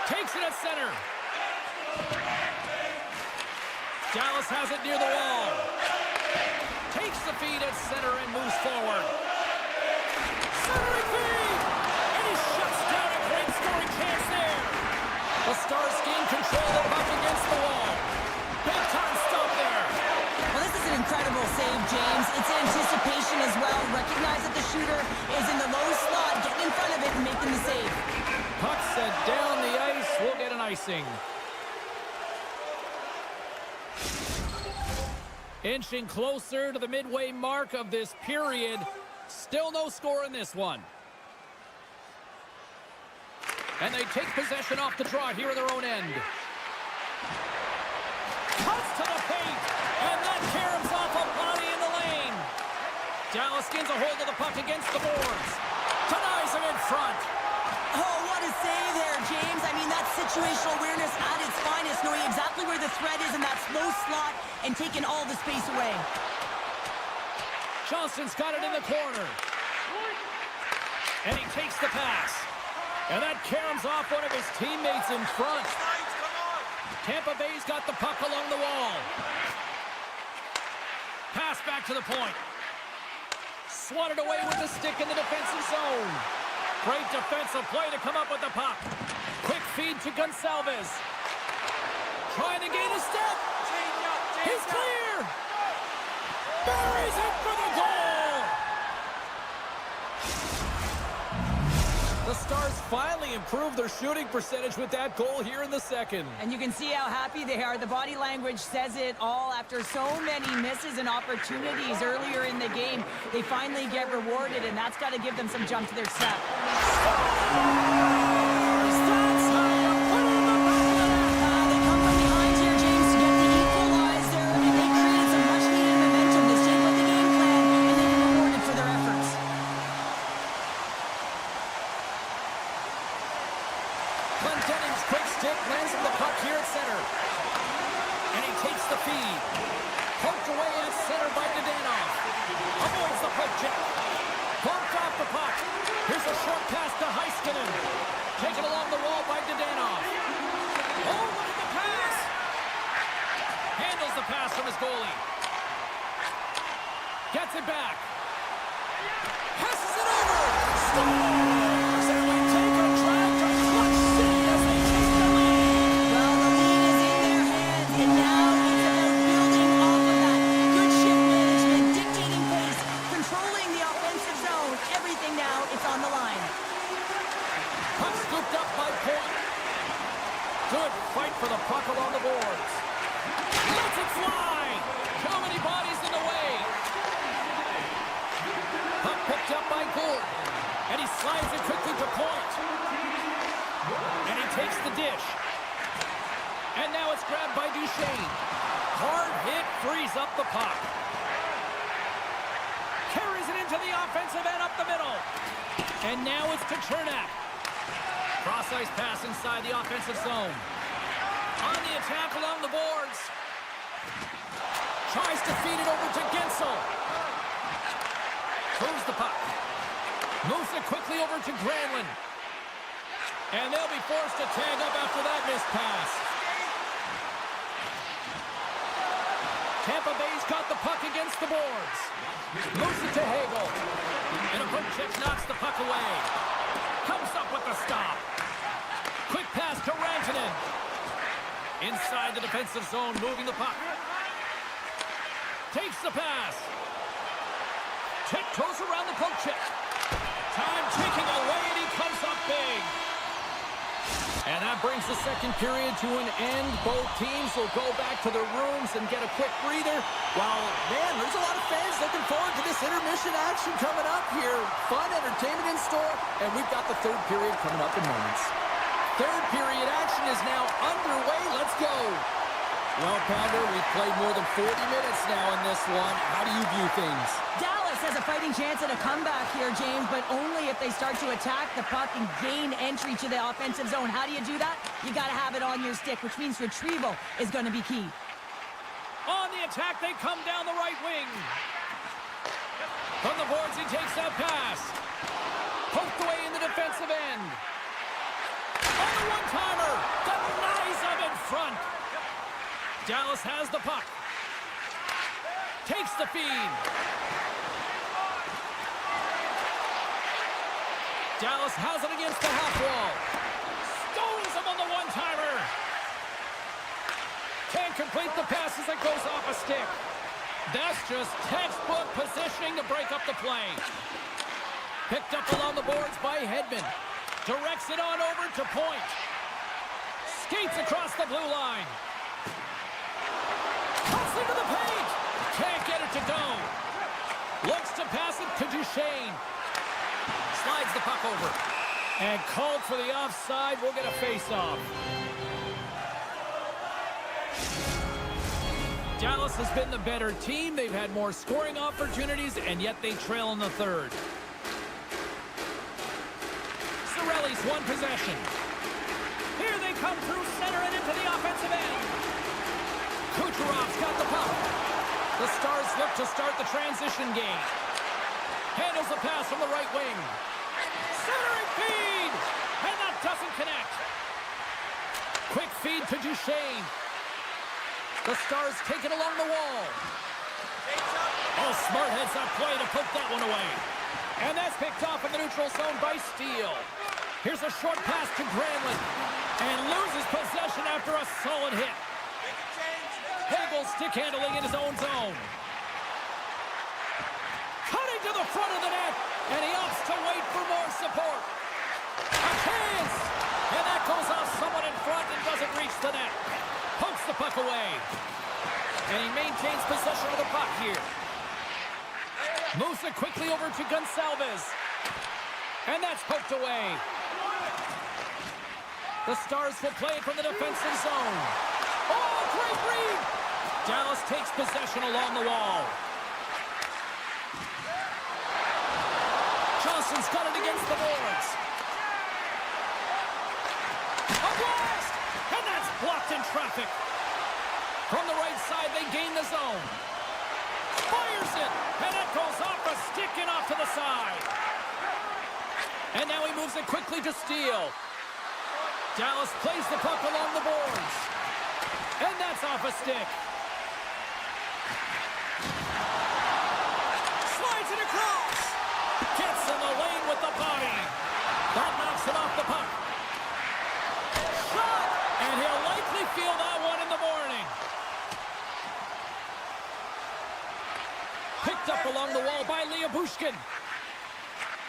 Takes it at center. Dallas has it near the wall. Takes the feed at center and moves forward. Centering feed! And he shuts down a great scoring chance there. The Stars gain control of the puck against the wall. Big time stop there. Well, this is an incredible save, James. It's anticipation as well. Recognize that the shooter is in the low slot, getting in front of it and making the save. Puck set down the ice. We'll get an icing. Inching closer to the midway mark of this period. Still no score in this one. And they take possession off the draw here in their own end. Cuts to the paint. And that caroms off a body in the lane. Dallas gains a hold of the puck against the boards. Denies him in front. Oh, what a save there, James. I mean, that's situational awareness at its finest, knowing exactly where the threat is in that slow slot and taking all the space away. Johnston's got it in the corner. And he takes the pass. And that caroms off one of his teammates in front. Tampa Bay's got the puck along the wall. Pass back to the point. Swatted away with the stick in the defensive zone. Great defensive play to come up with the puck. Quick feed to Gonçalves. Trying to gain a step. He's clear. Buries it for the goal. The Stars finally improved their shooting percentage with that goal here in the second. And you can see how happy they are. The body language says it all. After so many misses and opportunities earlier in the game, they finally get rewarded, and that's got to give them some jump to their step. They come from behind here, James, to get the equalizer, and they created some much-needed momentum to stay with the game plan, and they get rewarded for their efforts. Clendenning's quick stick lands on the puck here at center. And he takes the feed. Poked away at center by Dadanoff. Avoids the poke check. Bumped off the puck. Here's a short pass to Heiskanen. Taken along the wall by Dadanoff. Oh, look at the pass. Handles the pass from his goalie. Gets it back. Passes it over. Stars! And we take a drive to Clutch City as they take the lead. Well, the lead is in their hands, and now it's about building off of that. Good shift management, dictating pace, controlling the offensive zone. Everything now, it's on the line. Puck scooped up by Point. Good fight for the puck along the boards. Lets it fly. Too many bodies in the way. Puck picked up by Gould. And he slides it quickly to Point. And he takes the dish. And now it's grabbed by Duchesne. Hard hit frees up the puck. Carries it into the offensive end up the middle. And now it's to Chernak. Cross-ice pass inside the offensive zone. On the attack along the boards. Tries to feed it over to Gensel. Moves the puck. Moves it quickly over to Granlund. And they'll be forced to tag up after that missed pass. Tampa Bay's got the puck against the boards. Moves it to Hagel. And a poke check knocks the puck away. Comes up with the stop. Quick pass to Rantanen. Inside the defensive zone, moving the puck. Takes the pass. Tiptoes around the poke check. Time ticking away, and he comes up big. And that brings the second period to an end. Both teams will go back to their rooms and get a quick breather. Well, man, there's a lot of fans looking forward to this intermission action coming up here. Fun entertainment in store, and we've got the third period coming up in moments. Third period action is now underway. Let's go. Well, Pounder, we've played more than 40 minutes now in this one. How do you view things? Dallas has a fighting chance at a comeback here, James, but only if they start to attack the puck and gain entry to the offensive zone. How do you do that? You got to have it on your stick, which means retrieval is going to be key. On the attack, they come down the right wing. From the boards, he takes that pass. Poked away in the defensive end. On the one-timer, denies him in front. Dallas has the puck. Takes the feed. Dallas has it against the half wall. Stones him on the one-timer. Can't complete the pass as it goes off a stick. That's just textbook positioning to break up the play. Picked up along the boards by Hedman. Directs it on over to Point. Skates across the blue line. Cuts into the paint. Can't get it to go. Looks to pass it to Duchesne. Slides the puck over. And called for the offside. We'll get a face-off. Dallas has been the better team. They've had more scoring opportunities, and yet they trail in the third. Cirelli's one possession. Here they come through center and into the offensive end. Kucherov's got the puck. The Stars look to start the transition game. Handles the pass from the right wing. Centering feed! And that doesn't connect. Quick feed to Duchesne. The Stars take it along the wall. Oh, smart heads-up play to poke that one away. And that's picked off in the neutral zone by Steele. Here's a short pass to Granlund. And loses possession after a solid hit. Hagel stick handling in his own zone. Cutting to the front of the net. And he opts to wait for more support. A chance! And that goes off someone in front and doesn't reach the net. Pokes the puck away. And he maintains possession of the puck here. Moves it quickly over to Gonsalves. And that's poked away. The Stars will play it from the defensive zone. Oh, great read! Dallas takes possession along the wall. Johnson's got it against the boards. A blast! And that's blocked in traffic. From the right side, they gain the zone. Fires it! And it goes off a stick and off to the side. And now he moves it quickly to Steele. Dallas plays the puck along the boards. And that's off a stick. Slides it across. Gets in the lane with the body. That knocks it off the puck. Shot! And he'll likely feel that one in the morning. Picked up along the wall by Lyubushkin.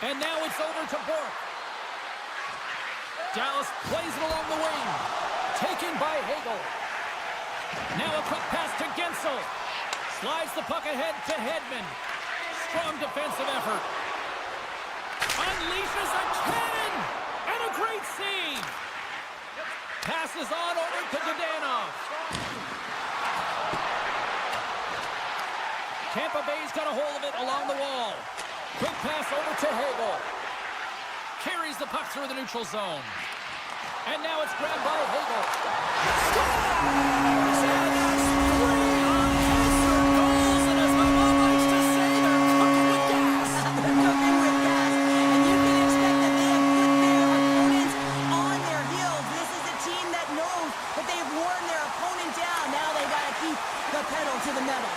And now it's over to Bourque. Dallas plays it along the wing. Taken by Hagel. Now a quick pass to Gensel. Slides the puck ahead to Hedman. Strong defensive effort. Unleashes a cannon. And a great save. Passes on over to Dadonov. Tampa Bay's got a hold of it along the wall. Quick pass over to Hagel. Carries the puck through the neutral zone. And now it's grabbed by Hagel. Scores! And that's 3 unanswered goals. And as my mom likes to say, they're cooking with gas. They're cooking with gas. And you can expect that they have put their opponents on their heels. This is a team that knows that they've worn their opponent down. Now they got to keep the pedal to the metal.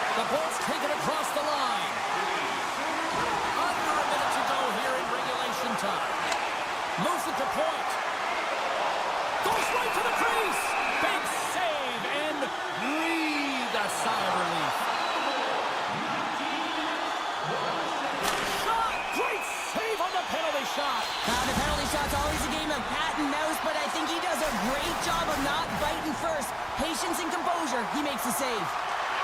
The Bolts take it across the line. Under a minute to go here in regulation time. Moves it to point. Goes right to the crease. Big save and breathe a sigh of relief. Shot. Great save on the penalty shot. The penalty shot's always a game of cat and mouse, but I think he does a great job of not biting first. Patience and composure. He makes the save.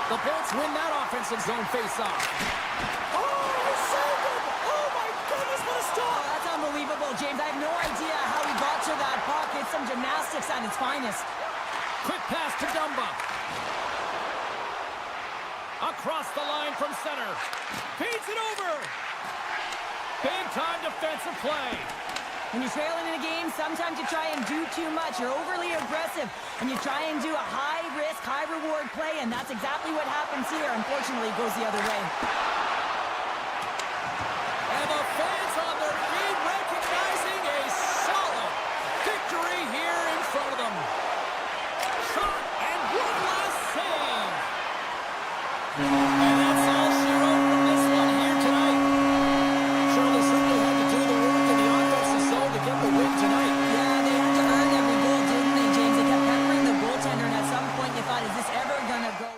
The Bolts win that offensive zone face-off. Oh, he saved him! Oh, my goodness, what a stop! Oh, that's unbelievable, James. I have no idea how he got to that puck. It's some gymnastics at its finest. Quick pass to Dumba. Across the line from center. Feeds it over. Big-time defensive play. When you're trailing in a game, sometimes you try and do too much. You're overly aggressive, and you try and do a high-risk, high-reward play, and that's exactly what happens here. Unfortunately, it goes the other way. And the fans on their feet recognizing a solid victory here in front of them. Shot and one last save. And that's all she wrote from this one here tonight. Charlie certainly had to do the work in the offensive zone to get the win tonight. Yeah, they had to earn every goal, didn't they, James? They kept peppering the goaltender, and at some point you thought, is this ever going to go?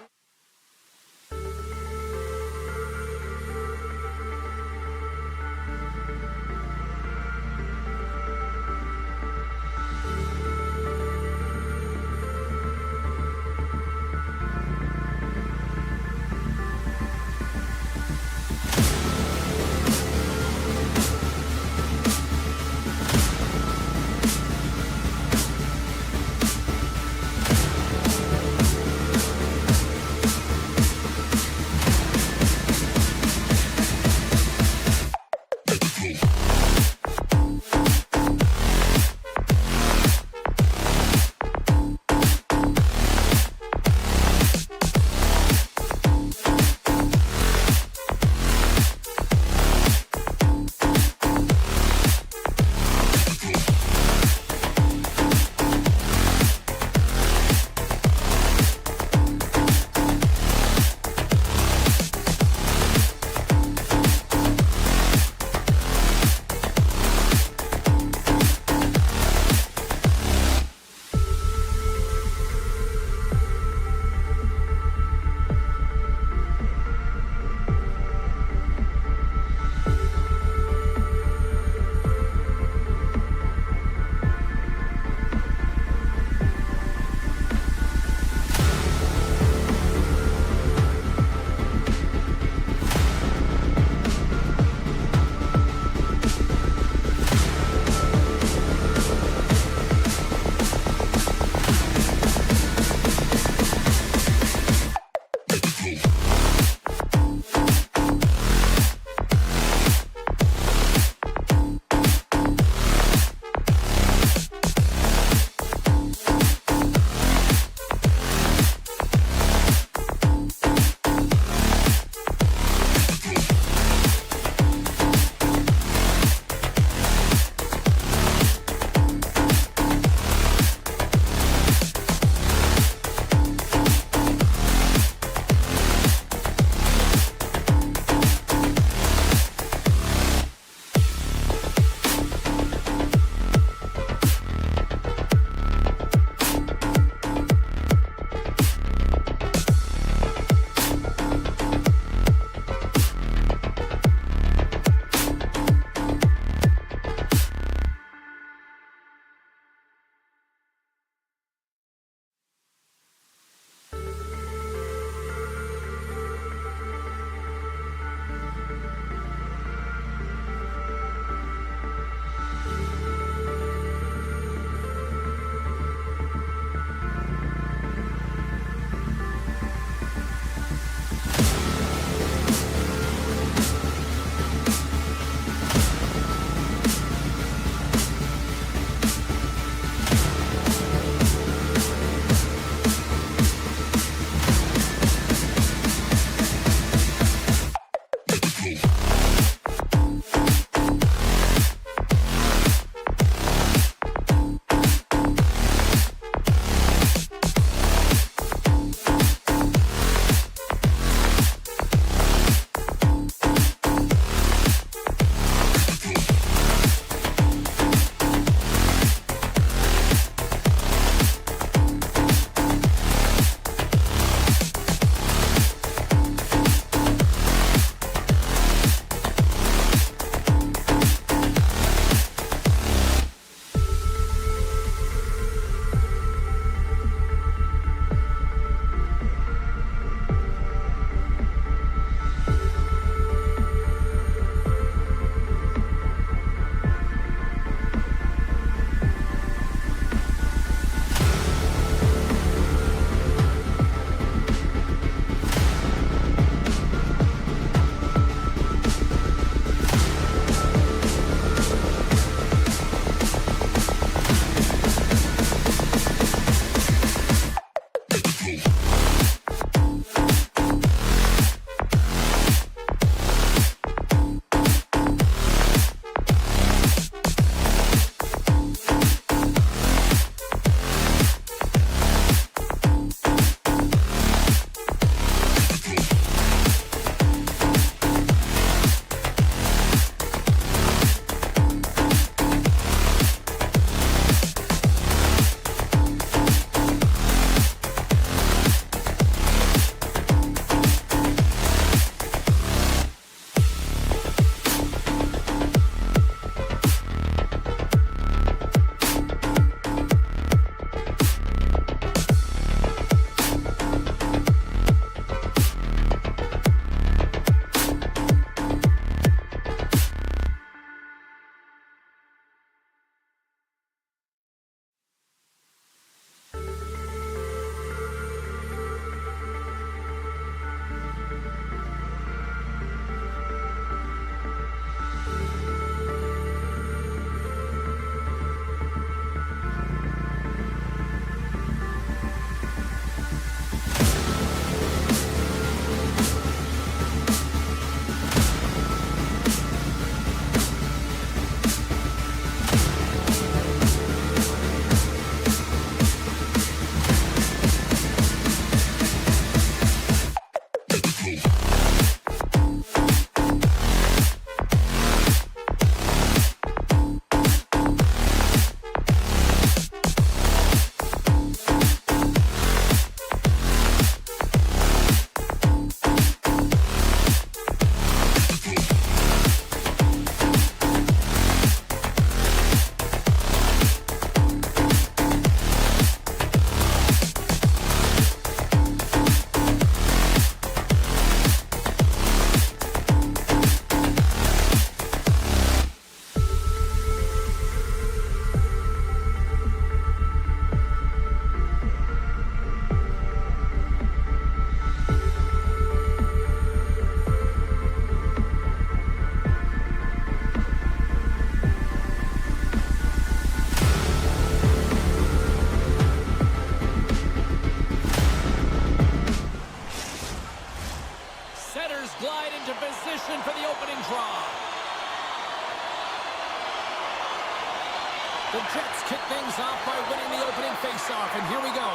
The Jets kick things off by winning the opening faceoff, and here we go.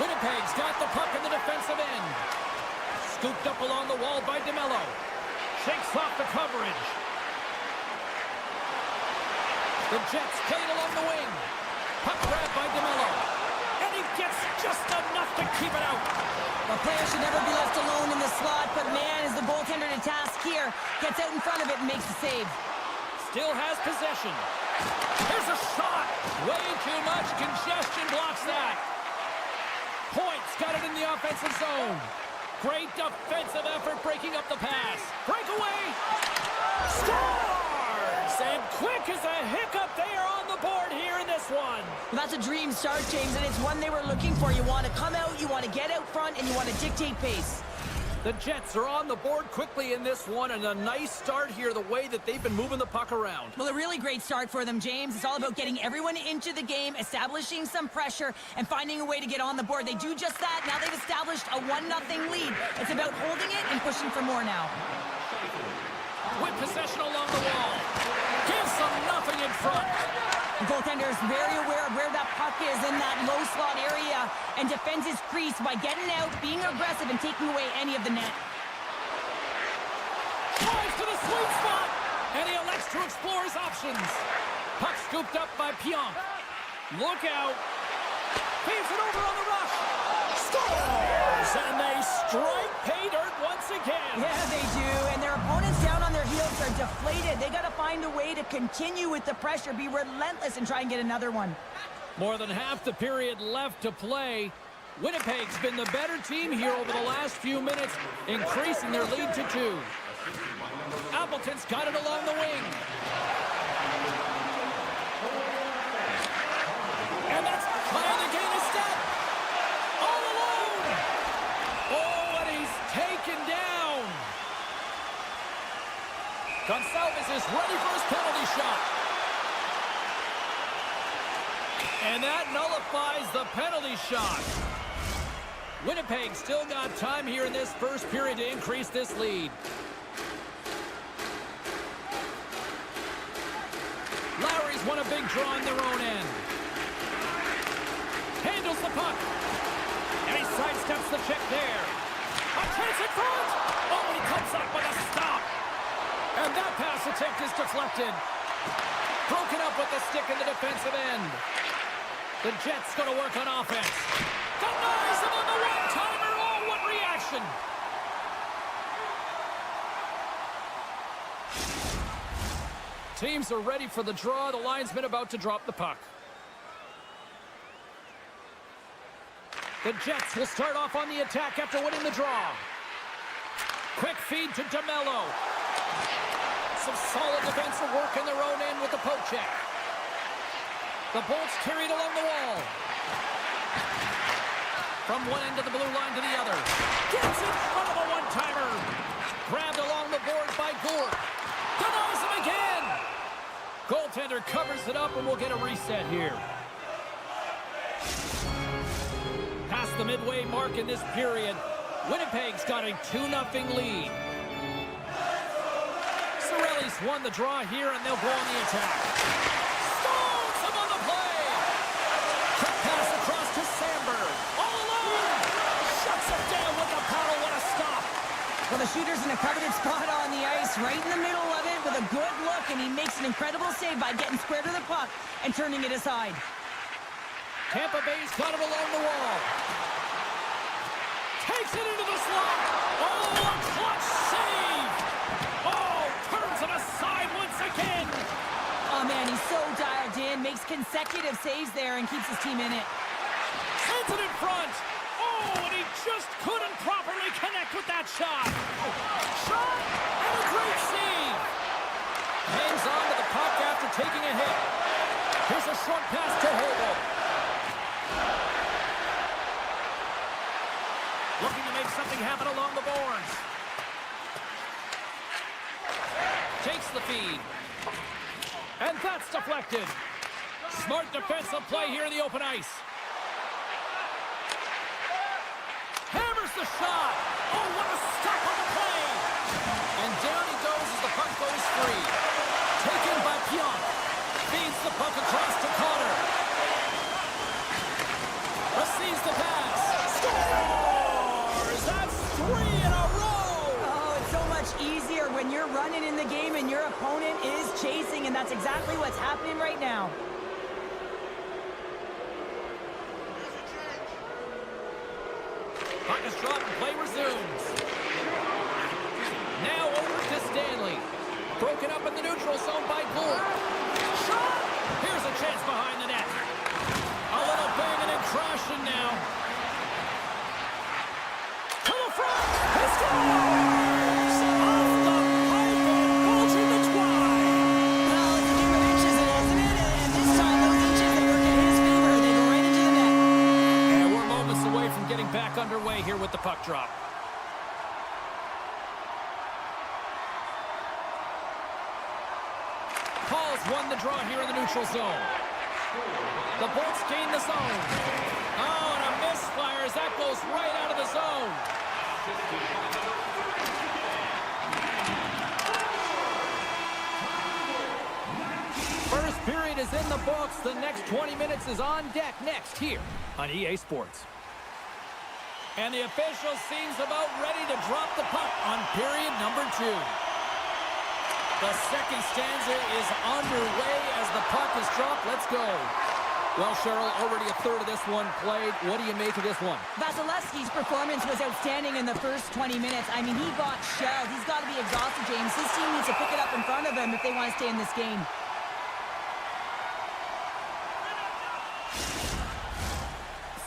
Winnipeg's got the puck in the defensive end. Scooped up along the wall by DeMello. Shakes off the coverage. The Jets play it along the wing. Puck grabbed by DeMello. And he gets just enough to keep it out. The player should never be left alone in the slot, but man, is the goaltender to task here. Gets out in front of it and makes the save. Still has possession. Here's a shot. Way too much congestion blocks that. Points got it in the offensive zone. Great defensive effort breaking up the pass. Breakaway. Scores! And quick as a hiccup, they are on the board here in this one. Well, that's a dream start, James, and it's one they were looking for. You want to come out, you want to get out front, and you want to dictate pace. The Jets are on the board quickly in this one, and a nice start here, the way that they've been moving the puck around. Well, a really great start for them, James. It's all about getting everyone into the game, establishing some pressure, and finding a way to get on the board. They do just that. Now they've established a 1-0 lead. It's about holding it and pushing for more now. With possession along the wall. Gives them nothing in front. The goaltender is very aware of where that puck is in that low slot area and defends his crease by getting out, being aggressive, and taking away any of the net. Drives to the sweet spot, and he elects to explore his options. Puck scooped up by Pionk. Look out. Feeds it over on the rush. Scores! And they strike pay dirt once again. Yeah, they do. And their opponents down on their heels are deflated. They got to find a way to continue with the pressure, be relentless, and try and get another one. More than half the period left to play. Winnipeg's been the better team here over the last few minutes, increasing their lead to 2. Appleton's got it along the wing. And that's trying to gain a step. All alone. Oh, and he's taken down. Gonçalves is ready for his penalty shot. And that nullifies the penalty shot. Winnipeg still got time here in this first period to increase this lead. Lowry's won a big draw in their own end. Handles the puck. And he sidesteps the check there. A chance in front. Oh, and he comes up with a stop. And that pass attempt is deflected. Broken up with the stick in the defensive end. The Jets going to work on offense. Denies him on the one-timer. Oh, what reaction. Teams are ready for the draw. The linesman about to drop the puck. The Jets will start off on the attack after winning the draw. Quick feed to DeMello. Some solid defensive work in their own end with the poke check. The Bolts carried along the wall. From one end of the blue line to the other. Gets in front of a one-timer. Grabbed along the board by Gore. Denies him again. Goaltender covers it up, and we'll get a reset here. Past the midway mark in this period, Winnipeg's got a 2-0 lead. Cirelli's won the draw here, and they'll go on the attack. Stones him on the play. Quick pass across to Sandberg. All alone. Shuts it down with the paddle. What a stop. Well, the shooter's in a coveted spot on the ice, right in the middle of it with a good look, and he makes an incredible save by getting square to the puck and turning it aside. Tampa Bay's got it along the wall. Takes it into the slot. Oh, a clutch save. Oh, turns it aside once again. Oh, man, he's so dialed in, makes consecutive saves there and keeps his team in it. Sends it in front. Oh, and he just couldn't properly connect with that shot. Shot and a great save. Hangs on to the puck after taking a hit. Here's a short pass to Hagel. Looking to make something happen along the boards. Takes the feed. And that's deflected. Smart defensive play here in the open ice. Hammers the shot. Oh, what a stop on the play. And down he goes as the puck goes free. Puck across to Connor. Receives the pass. Scores! That's 3 in a row! Oh, it's so much easier when you're running in the game and your opponent is chasing, and that's exactly what's happening right now. Puck is dropped and play resumes. Now over to Stanley. Broken up in the neutral zone by Gould. Shot! Here's a chance behind the net. A little banging and crashing now. To the front! He scores! Off the pipe and bulging the twine. Well, it's a game of inches, isn't it? And this time, those inches, they work in his favor. They go right into the net. And we're moments away from getting back underway here with the puck drop. Paul's won the draw here in the neutral zone. The Bolts gain the zone. Oh, and a misfire as that goes right out of the zone. First period is in the books. The next 20 minutes is on deck next here on EA Sports. And the official seems about ready to drop the puck on period number 2. The second stanza is underway as the puck is dropped. Let's go. Well, Cheryl, already a third of this one played. What do you make of this one? Vasilevsky's performance was outstanding in the first 20 minutes. I mean, he got shelled. He's got to be exhausted, James. His team needs to pick it up in front of him if they want to stay in this game.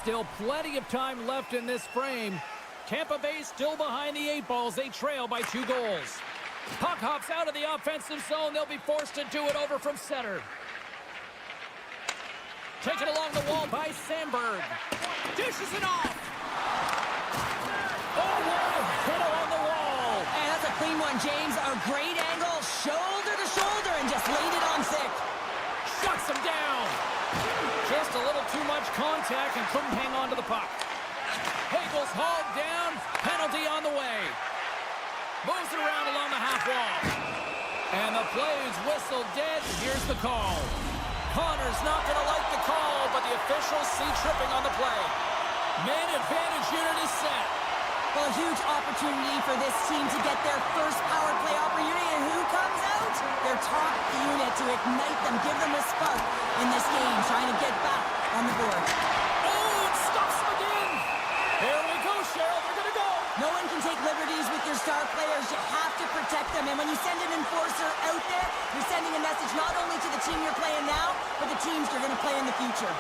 Still plenty of time left in this frame. Tampa Bay still behind the 8 balls. They trail by 2 goals. Puck hops out of the offensive zone. They'll be forced to do it over from center. Taken along the wall by Sandberg. Dishes it off. Oh, what a hit along the wall. And that's a clean one, James. A great angle, shoulder to shoulder, and just laid it on thick. Shuts him down. Just a little too much contact and couldn't hang on to the puck. Hagel's hauled down. Penalty on the way. Moves it around along the half wall. And the play is whistled dead. Here's the call. Connor's not going to like the call, but the officials see tripping on the play. Man advantage unit is set. Well, a huge opportunity for this team to get their first power play opportunity. And who comes out? Their top unit to ignite them, give them a spark in this game, trying to get back on the board. Oh, it stops him again. Here we go, Cheryl. They're going to go. No one can take liberties with your star players. You have to protect them. And when you send an enforcer out there, you're sending a message not only to the team you're playing now, but the teams you're going to play in the future.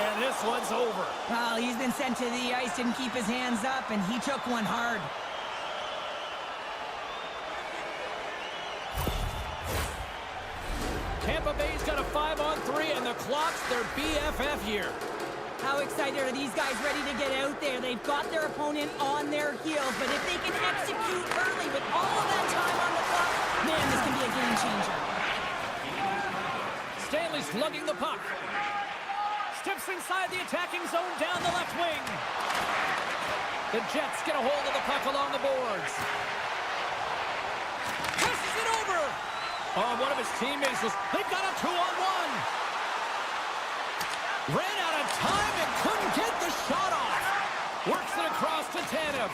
And this one's over. Well, he's been sent to the ice, didn't keep his hands up, and he took one hard. Tampa Bay's got a 5-on-3, and the clock's their BFF here. How excited are these guys ready to get out there? They've got their opponent on their heels, but if they can execute early with all of that time on the clock, man, this can be a game changer. Stanley's lugging the puck. Steps inside the attacking zone down the left wing. The Jets get a hold of the puck along the boards. Passes it over. Oh, one of his teammates they've got a 2-on-1. Ran out of time and couldn't get the shot off. Works it across to Tanev.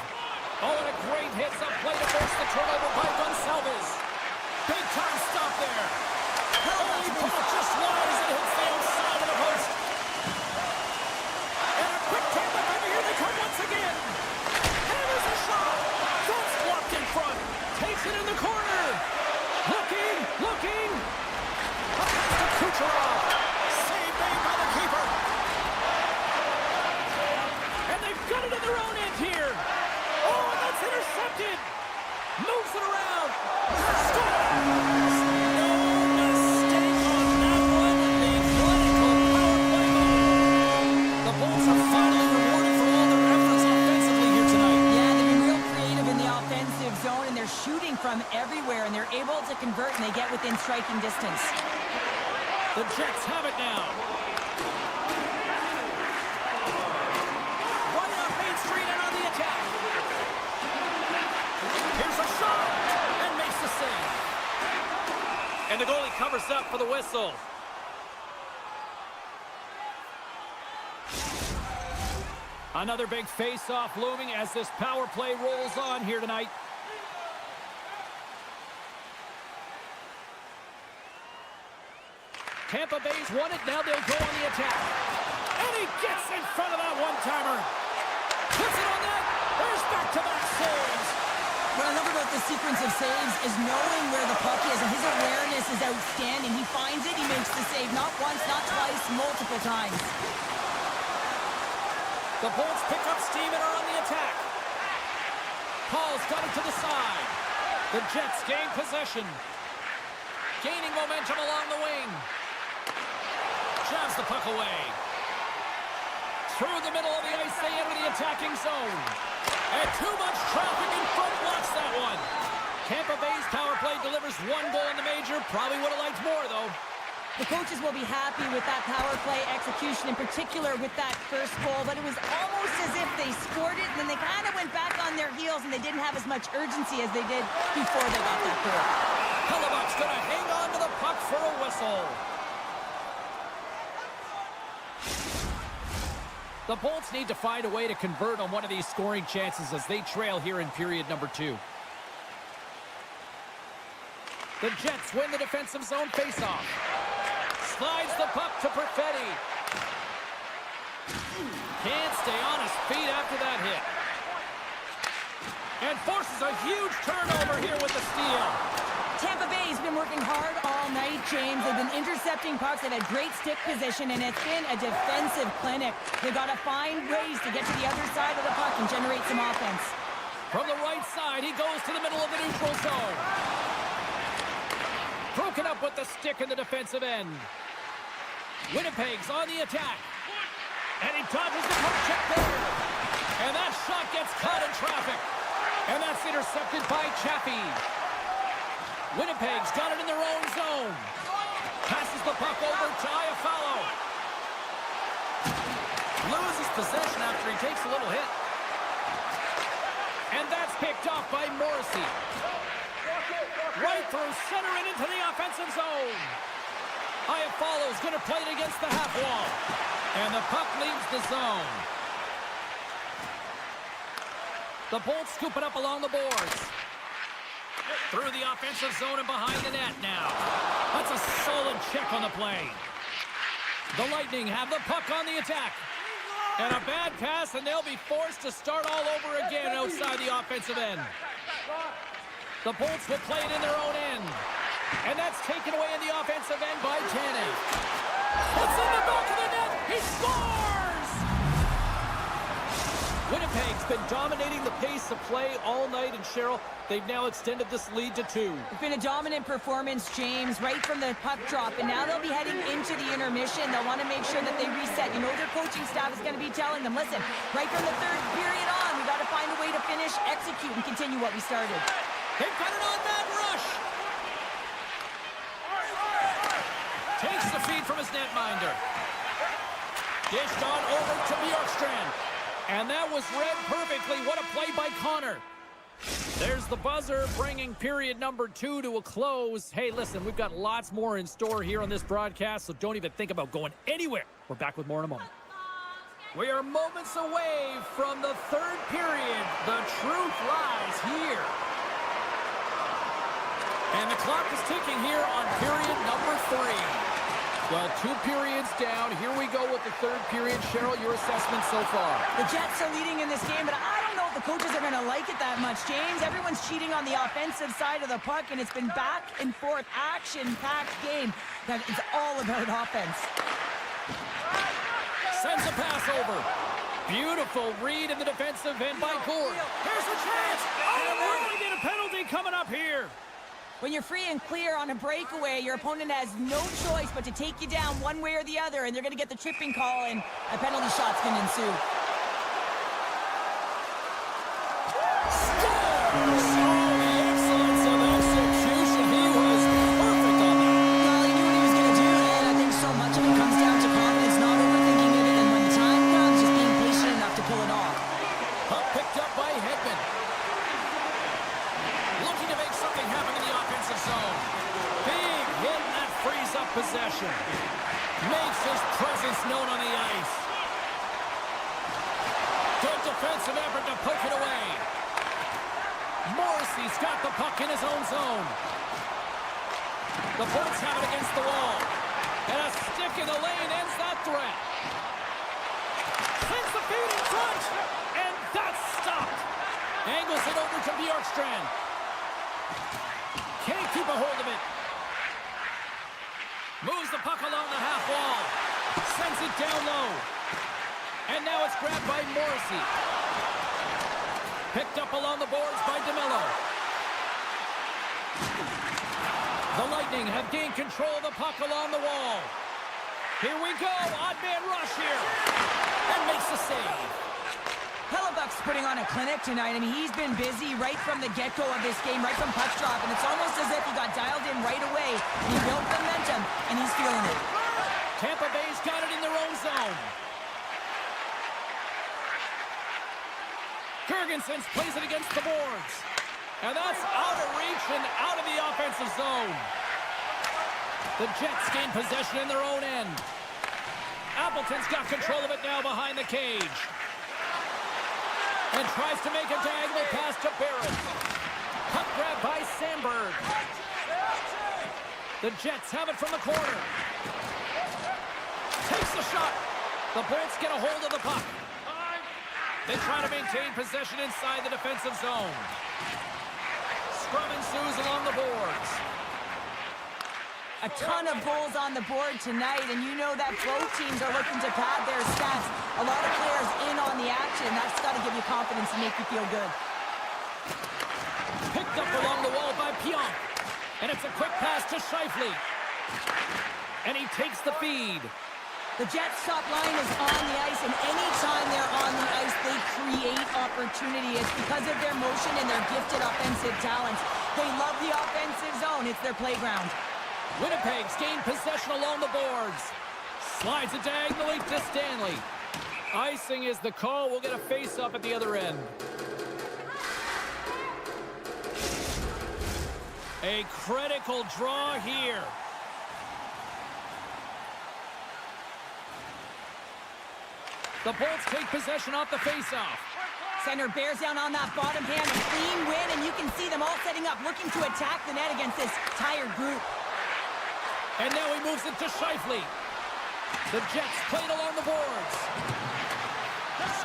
Oh, and a great hits up play to force the turnover by Gonsalves. Big time stop there. Holy puck just wide as it hits the outside of the post. And a quick table over here they come once again. And there's a shot. That's blocked in front. Takes it in the corner. Looking. Pass to Kucherov. Save made by the keeper. And they've got it in their own end here. Oh, and that's intercepted. Moves it around. Scores! No mistake on that one. The clinical power play goal. The Bulls are finally rewarded for all their efforts offensively here tonight. Yeah, they've been real creative in the offensive zone, and they're shooting from everywhere, and they're able to convert, and they get within striking distance. The Jets have it now. Right off Main Street and on the attack. Here's a shot and makes the save. And the goalie covers up for the whistle. Another big face-off looming as this power play rolls on here tonight. Tampa Bay's won it. Now they'll go on the attack. And he gets in front of that one-timer. Puts it on net. There's back-to-back saves. What I love about the sequence of saves is knowing where the puck is, and his awareness is outstanding. He finds it, he makes the save. Not once, not twice, multiple times. The Bolts pick up steam and are on the attack. Paul's got it to the side. The Jets gain possession. Gaining momentum along the wing. Jabs the puck away. Through the middle of the ice, they enter the attacking zone. And too much traffic in front blocks that one. Tampa Bay's power play delivers one goal in the major. Probably would have liked more, though. The coaches will be happy with that power play execution, in particular with that first goal, but it was almost as if they scored it, and then they kind of went back on their heels, and they didn't have as much urgency as they did before they got that goal. Hellebuck's going to hang on to the puck for a whistle. The Bolts need to find a way to convert on one of these scoring chances as they trail here in period number 2. The Jets win the defensive zone faceoff. Slides the puck to Perfetti. Can't stay on his feet after that hit. And forces a huge turnover here with the steal. Tampa Bay's been working hard all night, James. They've been intercepting pucks. They've had great stick position, and it's been a defensive clinic. They've got to find ways to get to the other side of the puck and generate some offense. From the right side, he goes to the middle of the neutral zone. Broken up with the stick in the defensive end. Winnipeg's on the attack. And he dodges the puck check there. And that shot gets caught in traffic. And that's intercepted by Chaffee. Winnipeg's got it in their own zone. Passes the puck over to Iafallo. Loses possession after he takes a little hit. And that's picked off by Morrissey. Right through center and into the offensive zone. Iafallo's going to play it against the half wall. And the puck leaves the zone. The Bolts scoop it up along the boards. Through the offensive zone and behind the net now. That's a solid check on the play. The Lightning have the puck on the attack. And a bad pass, and they'll be forced to start all over again outside the offensive end. The Bolts will play it in their own end. And that's taken away in the offensive end by Tanev. It's in the back of the net. He scores! Winnipeg's been dominating the pace of play all night, and Cheryl, they've now extended this lead to 2. It's been a dominant performance, James, right from the puck drop, and now they'll be heading into the intermission. They'll want to make sure that they reset. You know their coaching staff is going to be telling them, listen, right from the third period on, we got to find a way to finish, execute, and continue what we started. They've got it on that rush. Takes the feed from his netminder. Dished on over to Bjorkstrand. And that was read perfectly. What a play by Connor. There's the buzzer, bringing period number 2 to a close. Hey, listen, we've got lots more in store here on this broadcast, so don't even think about going anywhere. We're back with more in a moment. We are moments away from the third period. The truth lies here. And the clock is ticking here on period number 3. Well, 2 periods down. Here we go with the third period. Cheryl, your assessment so far? The Jets are leading in this game, but I don't know if the coaches are going to like it that much, James. Everyone's cheating on the offensive side of the puck, and it's been back and forth, action-packed game that is all about offense. Sends a pass over. Beautiful read in the defensive end by Gord. Here's the chance. Oh, we're going to get a penalty coming up here. When you're free and clear on a breakaway, your opponent has no choice but to take you down one way or the other, and they're going to get the tripping call, and a penalty shot's going to ensue. Excellence of execution. He was perfect on that. Well, he knew what he was going to do, and I think so much of it comes down to confidence, not overthinking it, and when the time comes, just being patient enough to pull it off. Puck picked up by Hedman. Looking to make something happen in the offensive zone. Big hit, and that frees up possession. Makes his presence known on the ice. Morrissey's got the puck in his own zone. The Bolts have it against the wall. And a stick in the lane ends that threat. Sends the feed in front. And that's stopped. Angles it over to Bjorkstrand. Can't keep a hold of it. Moves the puck along the half wall. Sends it down low. And now it's grabbed by Morrissey. Picked up along the boards by DeMello. The Lightning have gained control of the puck along the wall. Here we go. Odd man rush here. And makes the save. Hellebuck's putting on a clinic tonight. I mean, he's been busy right from the get-go of this game, right from puck drop, and it's almost as if he got dialed in right away. He built momentum, and he's feeling it. Tampa Bay's got it in their own zone. Girgensons plays it against the boards. And that's out of reach and out of the offensive zone. The Jets gain possession in their own end. Appleton's got control of it now behind the cage. And tries to make a diagonal pass to Barrett. Puck grab by Sandberg. The Jets have it from the corner. Takes the shot. The Bolts get a hold of the puck. They try to maintain possession inside the defensive zone. Scrum ensues along the boards. A ton of goals on the board tonight, and you know that both teams are looking to pad their stats. A lot of players in on the action. That's got to give you confidence and make you feel good. Picked up along the wall by Pionk. And it's a quick pass to Scheifele. And he takes the feed. The Jets' top line is on the ice, and anytime they're on the ice, they create opportunity. It's because of their motion and their gifted offensive talents. They love the offensive zone. It's their playground. Winnipeg's gained possession along the boards. Slides it diagonally to Stanley. Icing is the call. We'll get a face-up at the other end. A critical draw here. The Bolts take possession off the face-off. Center bears down on that bottom hand. A clean win, and you can see them all setting up, looking to attack the net against this tired group. And now he moves it to Scheifele. The Jets played along the boards.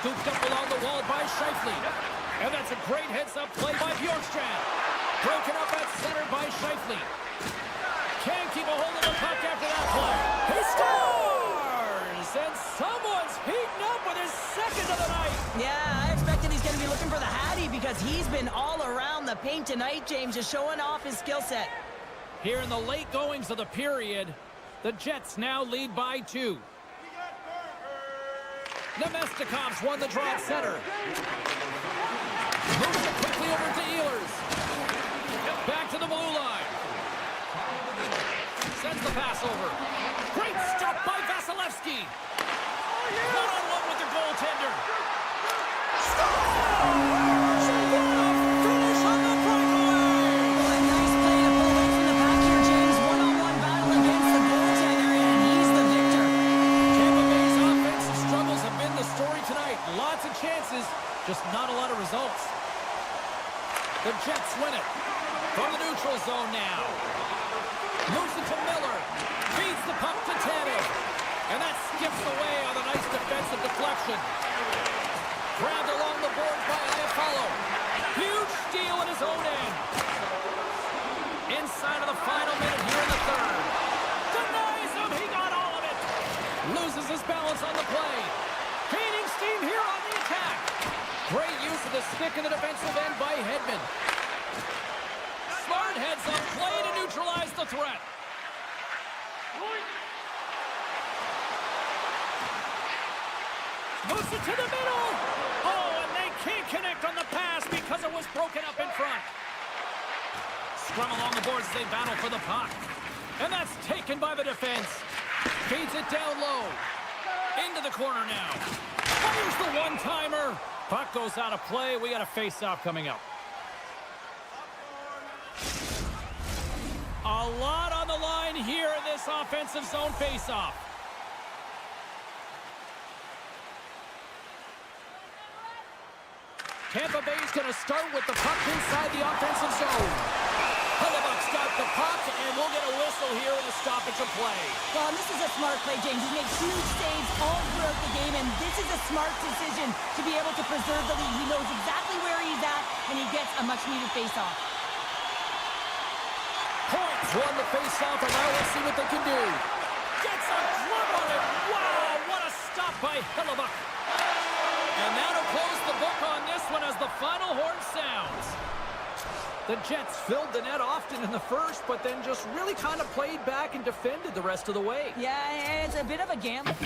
Scooped up along the wall by Scheifele. And that's a great heads-up play by Bjorkstrand. Broken up at center by Scheifele. Can't keep a hold of the puck after that play. He scores! And someone's heating up with his second of the night. Yeah, I expected he's going to be looking for the Hattie because he's been all around the paint tonight, James, just showing off his skill set. Here in the late goings of the period, the Jets now lead by 2. Nemestikov's won the draw at center. Moves it quickly over to Ehlers. Back to the blue line. Sends the pass over. Great stop by Vasilevsky. One-on-one with the goaltender. Finish on the breakaway. Well, a nice play to pull away from the back here, James. One-on-one battle against the goaltender, and he's the victor. Tampa Bay's offensive struggles have been the story tonight. Lots of chances, just not a lot of results. The Jets win it. From the neutral zone now. Moves it to Miller. Feeds the puck to Tanev. And that skips away on a nice defensive deflection. Grabbed along the board by Iafallo. Huge steal in his own end. Inside of the final minute here in the third. Denies him. He got all of it. Loses his balance on the play. Gaining steam here on the attack. Great use of the stick in the defensive end by Hedman. Smart heads up play to neutralize the threat. Moves it to the middle. Oh, and they can't connect on the pass because it was broken up in front. Scrum along the boards as they battle for the puck. And that's taken by the defense. Feeds it down low. Into the corner now. Fires the one-timer. Puck goes out of play. We got a face-off coming up. A lot on the line here in this offensive zone face-off. Tampa Bay's going to start with the puck inside the offensive zone. Hellebuck's got the puck, and we'll get a whistle here in the stoppage of play. Well, this is a smart play, James. He's made huge saves all throughout the game, and this is a smart decision to be able to preserve the lead. He knows exactly where he's at, and he gets a much-needed face-off. Points won the face-off, and now let's see what they can do. Gets a glove on it. Wow, what a stop by Hellebuck. And that'll close the book on this one as the final horn sounds. The Jets filled the net often in the first, but then just really kind of played back and defended the rest of the way. Yeah, it's a bit of a gamble.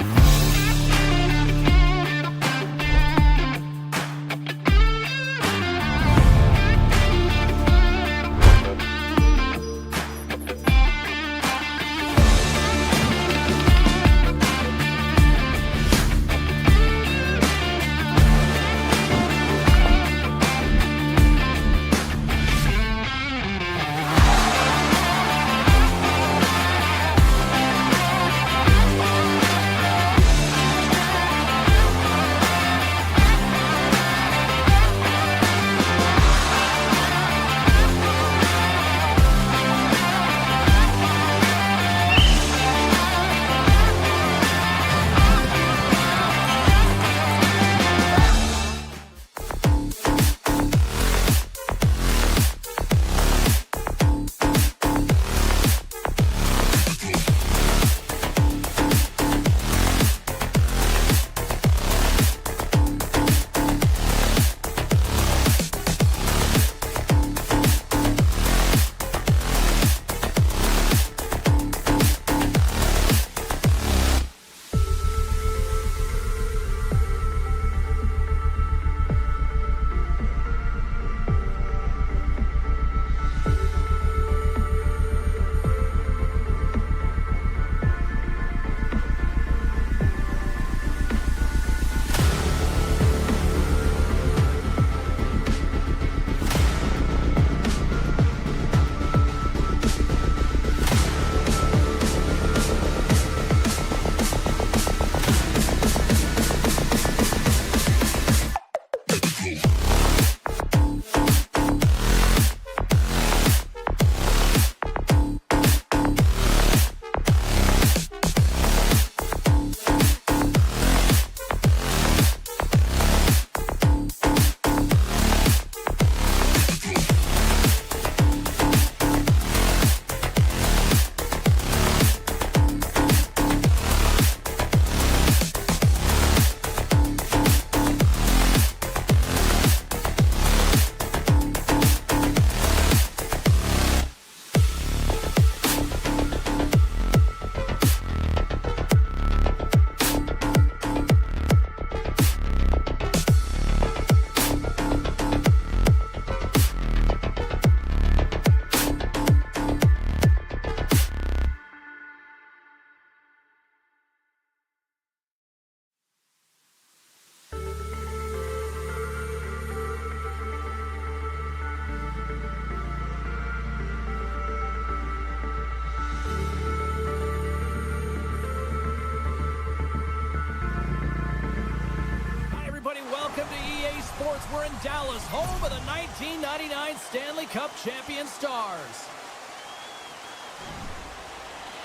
We're in Dallas, home of the 1999 Stanley Cup champion Stars.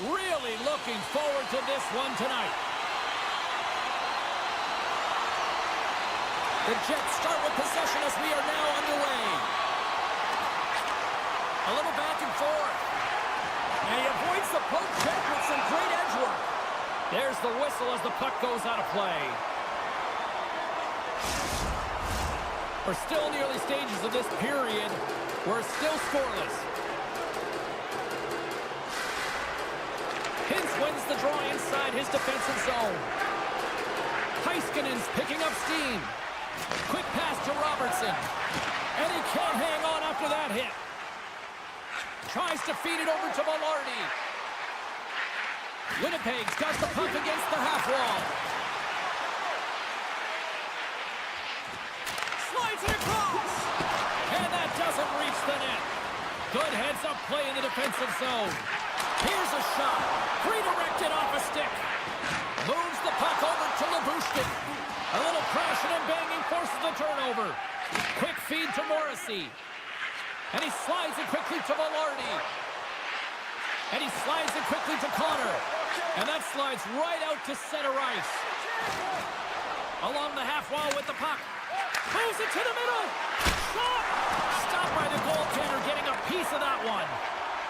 Really looking forward to this one tonight. The Jets start with possession as we are now underway. A little back and forth. And he avoids the poke check with some great edge work. There's the whistle as the puck goes out of play. We're still in the early stages of this period. We're still scoreless. Hintz wins the draw inside his defensive zone. Heiskanen's picking up steam. Quick pass to Robertson. And he can't hang on after that hit. Tries to feed it over to Velarde. Winnipeg's got the puck against the half wall. Slides it across. And that doesn't reach the net. Good heads-up play in the defensive zone. Here's a shot. Redirected off a stick. Moves the puck over to Labushkin. A little crashing and banging forces the turnover. feed to Morrissey. And he slides it quickly to Velarde. And he slides it quickly to Connor. And that slides right out to center ice. Along the half wall with the puck. Moves it to the middle. Shot! Stopped by the goaltender, getting a piece of that one.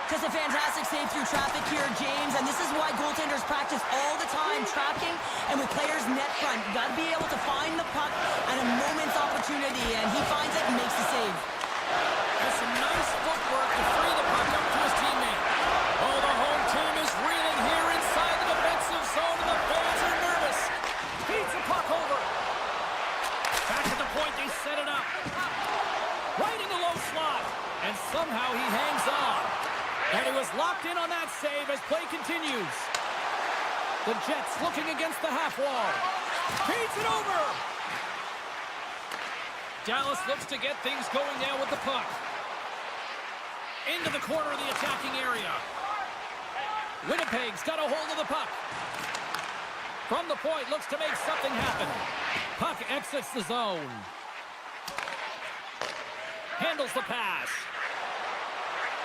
Just a fantastic save through traffic here, James, and this is why goaltenders practice all the time, tracking and with players net front. You got to be able to find the puck at a moment's opportunity, and he finds it and makes the save. Has some nice footwork to free the puck up to his teammate. Oh, the home team is reeling here inside the defensive zone, and the fans are nervous. Feeds the puck over. Back at the point, they set it up. Right in the low slot, and somehow he hangs on. And he was locked in on that save as play continues. The Jets looking against the half wall. Feeds it over. Dallas looks to get things going now with the puck. Into the corner of the attacking area. Winnipeg's got a hold of the puck. From the point, looks to make something happen. Puck exits the zone. Handles the pass.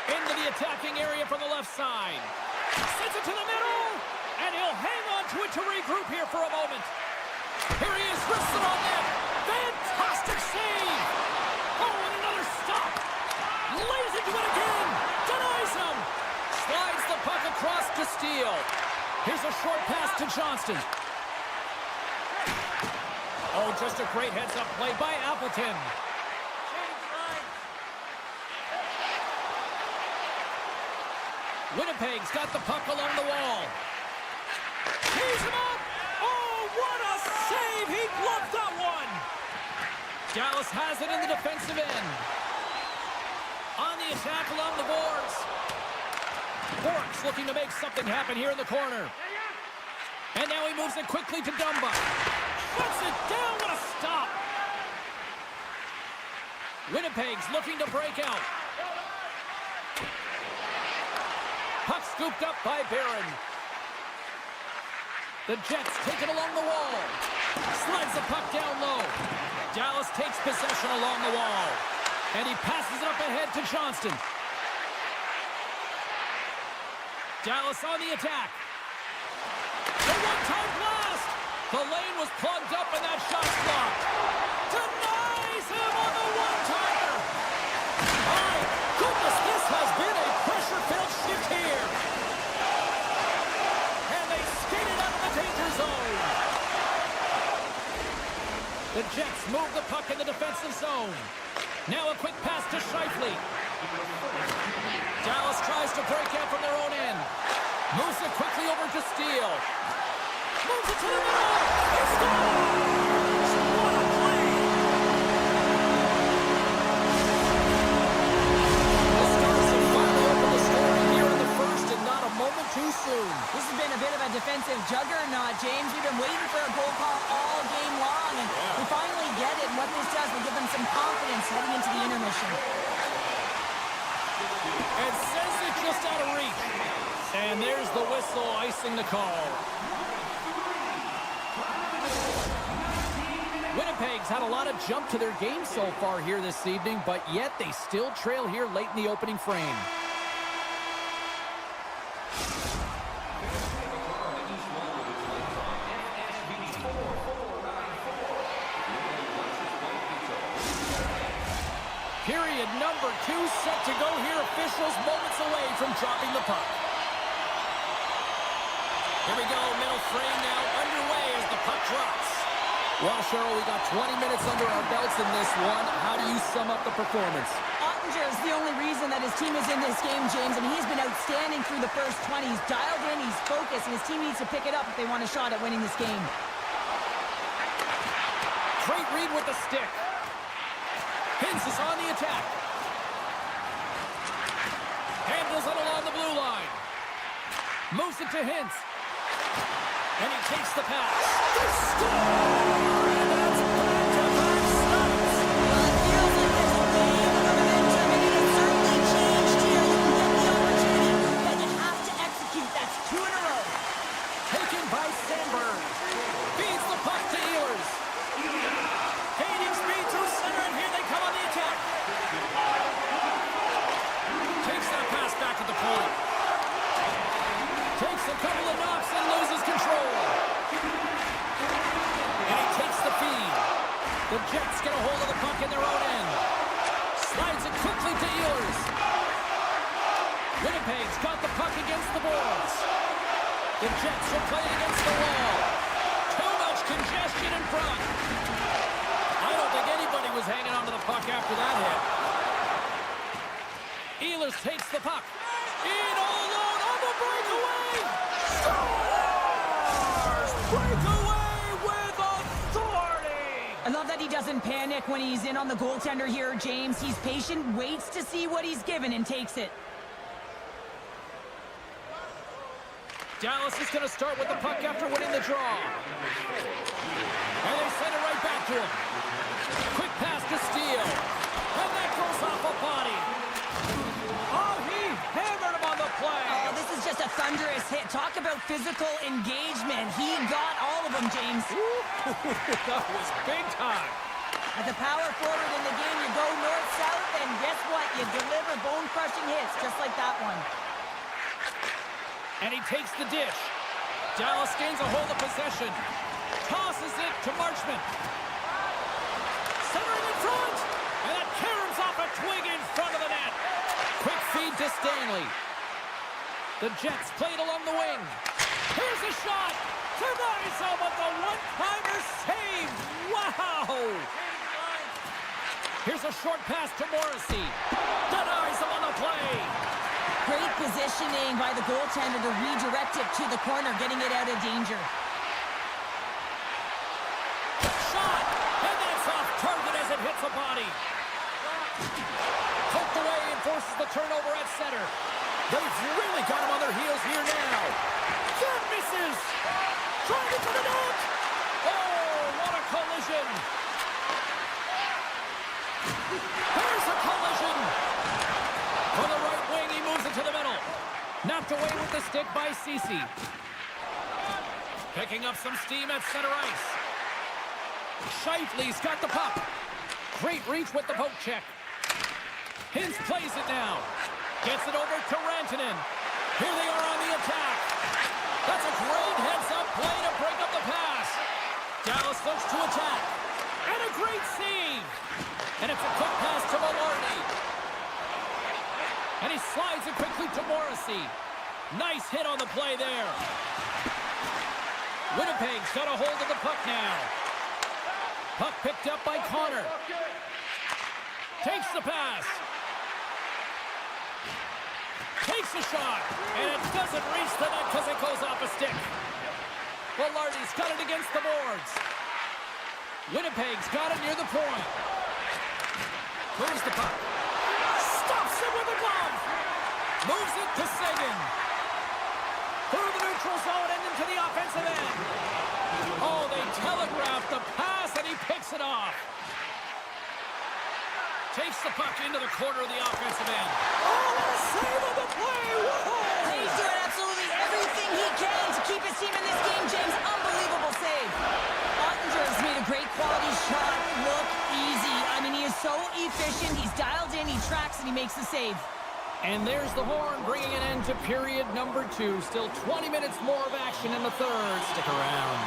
Into the attacking area from the left side. Sends it to the middle. And he'll hang on to it to regroup here for a moment. Here he is, wrists it on net. Fantastic save. Oh, and another stop. Lays into it again. Denies him. Slides the puck across to Steele. Here's a short pass to Johnston. Oh, just a great heads-up play by Appleton. Winnipeg's got the puck along the wall. Tees him up! Oh, what a save! He bluffed that one! Dallas has it in the defensive end. On the attack along the boards. Bork's looking to make something happen here in the corner. And now he moves it quickly to Dumba. Puts it down, what a stop! Winnipeg's looking to break out. Puck scooped up by Barron. The Jets take it along the wall. Slides the puck down low. Dallas takes possession along the wall. And he passes it up ahead to Johnston. Dallas on the attack. The one-time blast. The lane was plugged up and that shot's blocked. Denies him on the one-timer. My goodness, this has been a pressure-filled shift here. And they skated out of the danger zone. The Jets move the puck in the defensive zone. Now a quick pass to Scheifele. Dallas tries to break out from their own end. Moves it quickly over to Steele. Moves it to the middle. He scores! What a play! The Stars have finally opened the scoring here in the first, and not a moment too soon. This has been a bit of a defensive juggernaut, James. We've been waiting for a goal call all game long, and we finally get it. And what this does will give them some confidence heading into the intermission. And sends it just out of reach. And there's the whistle icing the call. Winnipeg's had a lot of jump to their game so far here this evening, but yet they still trail here late in the opening frame. Period number 2 set to go here. Officials moments away from dropping the puck. Here we go, middle frame now underway as the puck drops. Well, Cheryl, we got 20 minutes under our belts in this one. How do you sum up the performance? Ottinger is the only reason that his team is in this game, James, and he's been outstanding through the first 20. He's dialed in, he's focused, and his team needs to pick it up if they want a shot at winning this game. Great read with the stick. Hintz is on the attack. Handles it along the blue line. Moves it to Hintz. And he takes the pass. They score! And that's back-to-back stops. Well, it feels like there's a wave of momentum, and it has certainly changed here. You can get the opportunity, but you have to execute. That's 2 in a row. Taken by Sandberg. Feeds the puck to Ehlers. Gaining speed through center, and here they come on the attack. The Jets get a hold of the puck in their own end. Slides it quickly to Ehlers. Winnipeg's got the puck against the boards. The Jets are playing against the wall. Too much congestion in front. I don't think anybody was hanging onto the puck after that hit. Ehlers takes the puck. In all alone on the breakaway. Stars! Breakaway with authority! I love that he doesn't panic when he's in on the goaltender here, James. He's patient, waits to see what he's given, and takes it. Dallas is going to start with the puck after winning the draw. And they send it right back to him. Quick pass to Steele. And that goes off a body. Oh, he hammered him on the play. Oh, this is just a thunderous hit. Talk about physical engagement. He got all of them, James. That was big time. As a power forward in the game, you go north-south, and guess what? You deliver bone-crushing hits just like that one. And he takes the dish. Dallas gains a hold of possession. Tosses it to Marchment. Centering in front. And that caroms off a twig in front of the net. Quick feed to Stanley. The Jets played along the wing. Here's a shot. Denies him with the one-timer save. Wow. Here's a short pass to Morrissey. Denies him on the play. Great positioning by the goaltender to redirect it to the corner, getting it out of danger. Shot! And that's off target as it hits a body. Poked away and forces the turnover at center. They've really got him on their heels here now. That misses! Trying to put it out! Oh, what a collision! There's a collision! On the right wing, he moves it to the middle. Knocked away with the stick by Ceci. Picking up some steam at center ice. Scheifele's got the puck. Great reach with the poke check. Hintz plays it now. Gets it over to Rantanen. Here they are on the attack. That's a great heads-up play to break up the pass. Dallas looks to attack. And a great save. And it's a quick pass to Maloney. And he slides it quickly to Morrissey. Nice hit on the play there. Winnipeg's got a hold of the puck now. Puck picked up by Connor. Takes the pass. Takes a shot. And it doesn't reach the net because it goes off a stick. Velarde's got it against the boards. Winnipeg's got it near the point. Moves the puck. Stops it with a glove. Moves it to Seguin. Through the neutral zone and into the offensive end. Oh, they telegraphed the pass and he picks it off. Takes the puck into the corner of the offensive end. Oh, what a save on the play. Whoa. He's doing absolutely everything he can to keep his team in this game, James. Unbelievable save. Ottinger has made a great quality shot look easy. I mean, he is so efficient. He's dialed in, he tracks, and he makes the save. And there's the horn, bringing an end to period number 2. Still 20 minutes more of action in the third. Stick around.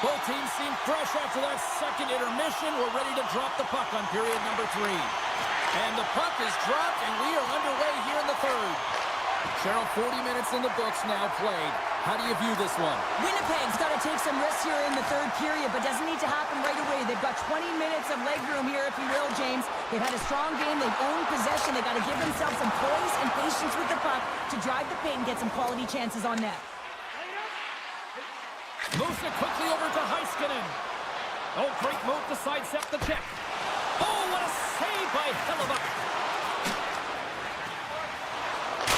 Both teams seem fresh after that second intermission. We're ready to drop the puck on period number 3. And the puck is dropped, and we are underway here in the third. Cheryl, 40 minutes in the books now played. How do you view this one? Winnipeg's got to take some risks here in the third period, but doesn't need to happen right away. They've got 20 minutes of leg room here, if you will, James. They've had a strong game. They've owned possession. They've got to give themselves some poise and patience with the puck to drive the paint and get some quality chances on net. Moves it quickly over to Heiskanen. Oh, great move to sidestep the check. Oh, what a save by Hellebuck.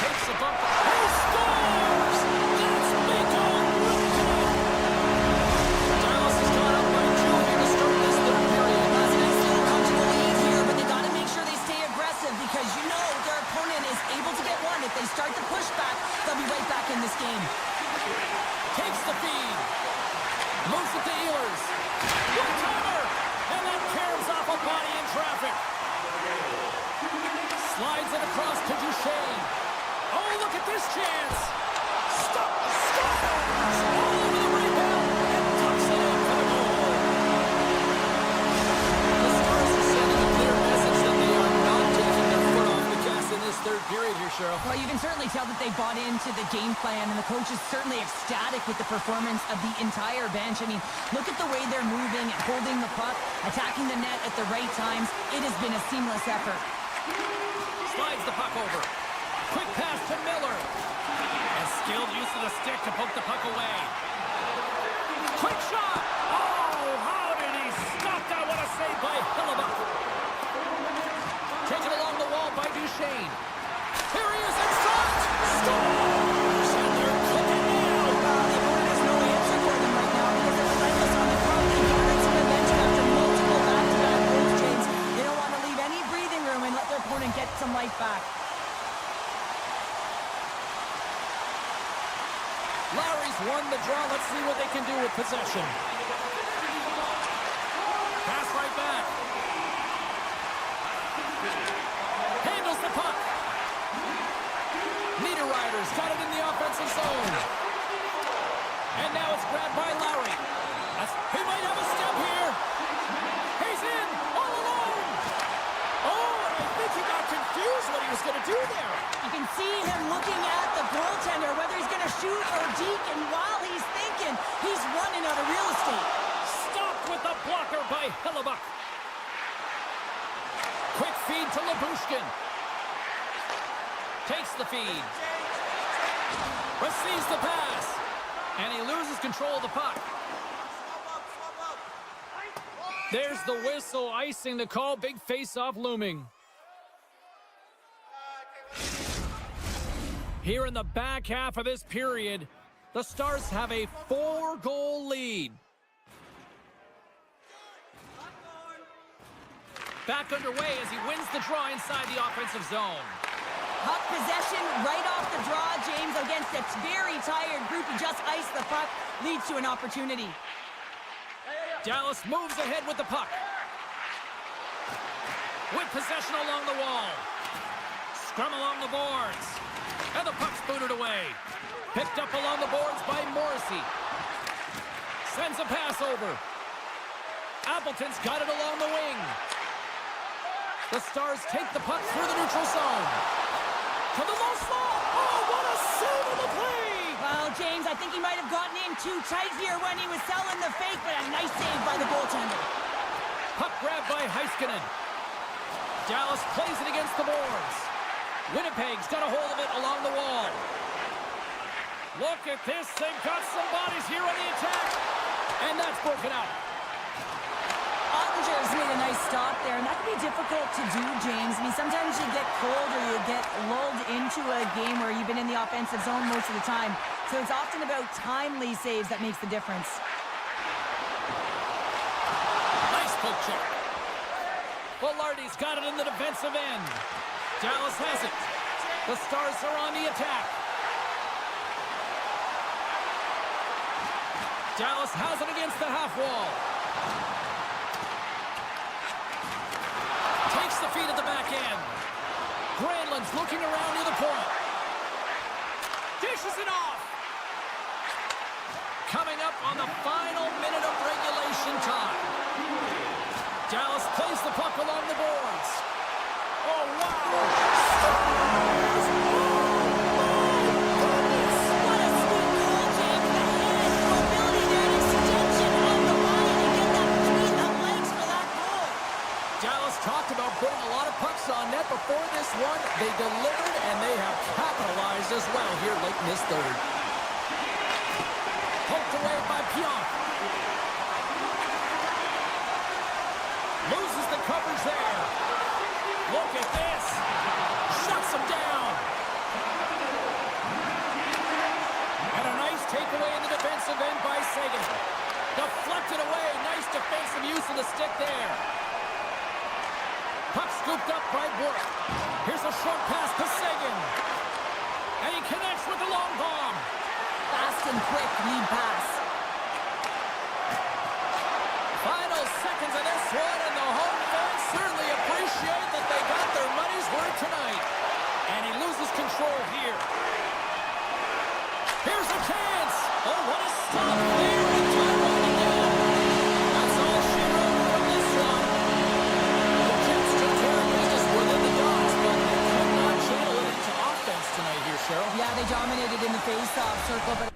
Takes the bump. He scores! That's Mikko Rantanen. Dallas has gone up by 2 here to start this third period. That's a nice little comfortable lead here, but they got to make sure they stay aggressive because you know their opponent is able to get one. If they start to push back, they'll be right back in this game. Takes the feed. Moves it to Ehlers. One-timer! And that caroms off a body in traffic. Slides it across to Duchesne. Oh, look at this chance. Stop! Scores! All over the rebound and tucks it in for the goal. that they bought into the game plan, and the coach is certainly ecstatic with the performance of the entire bench. I mean, look at the way they're moving and holding the puck, attacking the net at the right times. It has been a seamless effort. Slides the puck over. Quick pass to Miller. And skilled use of the stick to poke the puck away. Quick shot! Oh, how did he stop that? What a save by Hellebuyck. Taken along the wall by Duchesne. Here he is in front! Scores! And they're cooking now! The opponent has no answer for them right now because they're relentless on the probably yards from the bench after multiple back-to-back goals, James. They don't want to leave any breathing room and let their opponent get some life back. Lowry's won the draw. Let's see what they can do with possession. Pass right back. Handles the puck. Niederreiter's got it in the offensive zone. And now it's grabbed by Lowry. He might have a step here. He's in all alone. Oh, and I think he got confused what he was going to do there. You can see him looking at the goaltender, whether he's going to shoot or deke, and while he's thinking, he's running out of real estate. Stopped with the blocker by Hellebuyck. Quick feed to Labushkin. Takes the feed. Receives the pass. And he loses control of the puck. There's the whistle, icing the call. Big face-off looming. Here in the back half of this period, the Stars have a 4-goal lead. Back underway as he wins the draw inside the offensive zone. Puck possession right off the draw, James, against a very tired group. He just iced the puck, leads to an opportunity. Dallas moves ahead with the puck. With possession along the wall. Scrum along the boards. And the puck's booted away. Picked up along the boards by Morrissey. Sends a pass over. Appleton's got it along the wing. The Stars take the puck through the neutral zone. To the low slot. Oh, what a save on the play! Well, James, I think he might have gotten in too tight here when he was selling the fake, but a nice save by the goaltender. Puck grabbed by Heiskanen. Dallas plays it against the boards. Winnipeg's got a hold of it along the wall. Look at this. They've got some bodies here on the attack. And that's broken out. Ottinger's made a nice stop there, and that can be difficult to do, James. I mean, sometimes you get cold or you get lulled into a game where you've been in the offensive zone most of the time. So it's often about timely saves that makes the difference. Nice poke check. Velarde's got it in the defensive end. Dallas has it. The Stars are on the attack. Dallas has it against the half wall. Takes the feed at the back end. Granlund's looking around near the point. Dishes it off. Coming up on the final minute of regulation time. Dallas plays the puck along the boards. Oh, wow! Stars! What a sweet goal, James. The head, mobility there, an extension of the body to get that between the legs for that goal. Dallas talked about putting a lot of pucks on net before this one. They delivered, and they have capitalized as well here late in this third. Poked away by Pionk. Loses the coverage there. Look at this. Shuts him down. And a nice takeaway in the defensive end by Sagan. Deflected away. Nice defensive use of the stick there. Puck scooped up by Burke. Here's a short pass to Sagan. And he connects with the long bomb. Fast and quick lead pass. Final seconds of this one, and the home fans certainly appreciate that they got their money's worth tonight. And he loses control here. Here's a chance. Oh, what a stop there, and time running down. That's all she wrote from this one. The Jets took care of business within the Dogs, but they could not channel it into offense tonight here, Cheryl. Yeah, face-off circle, but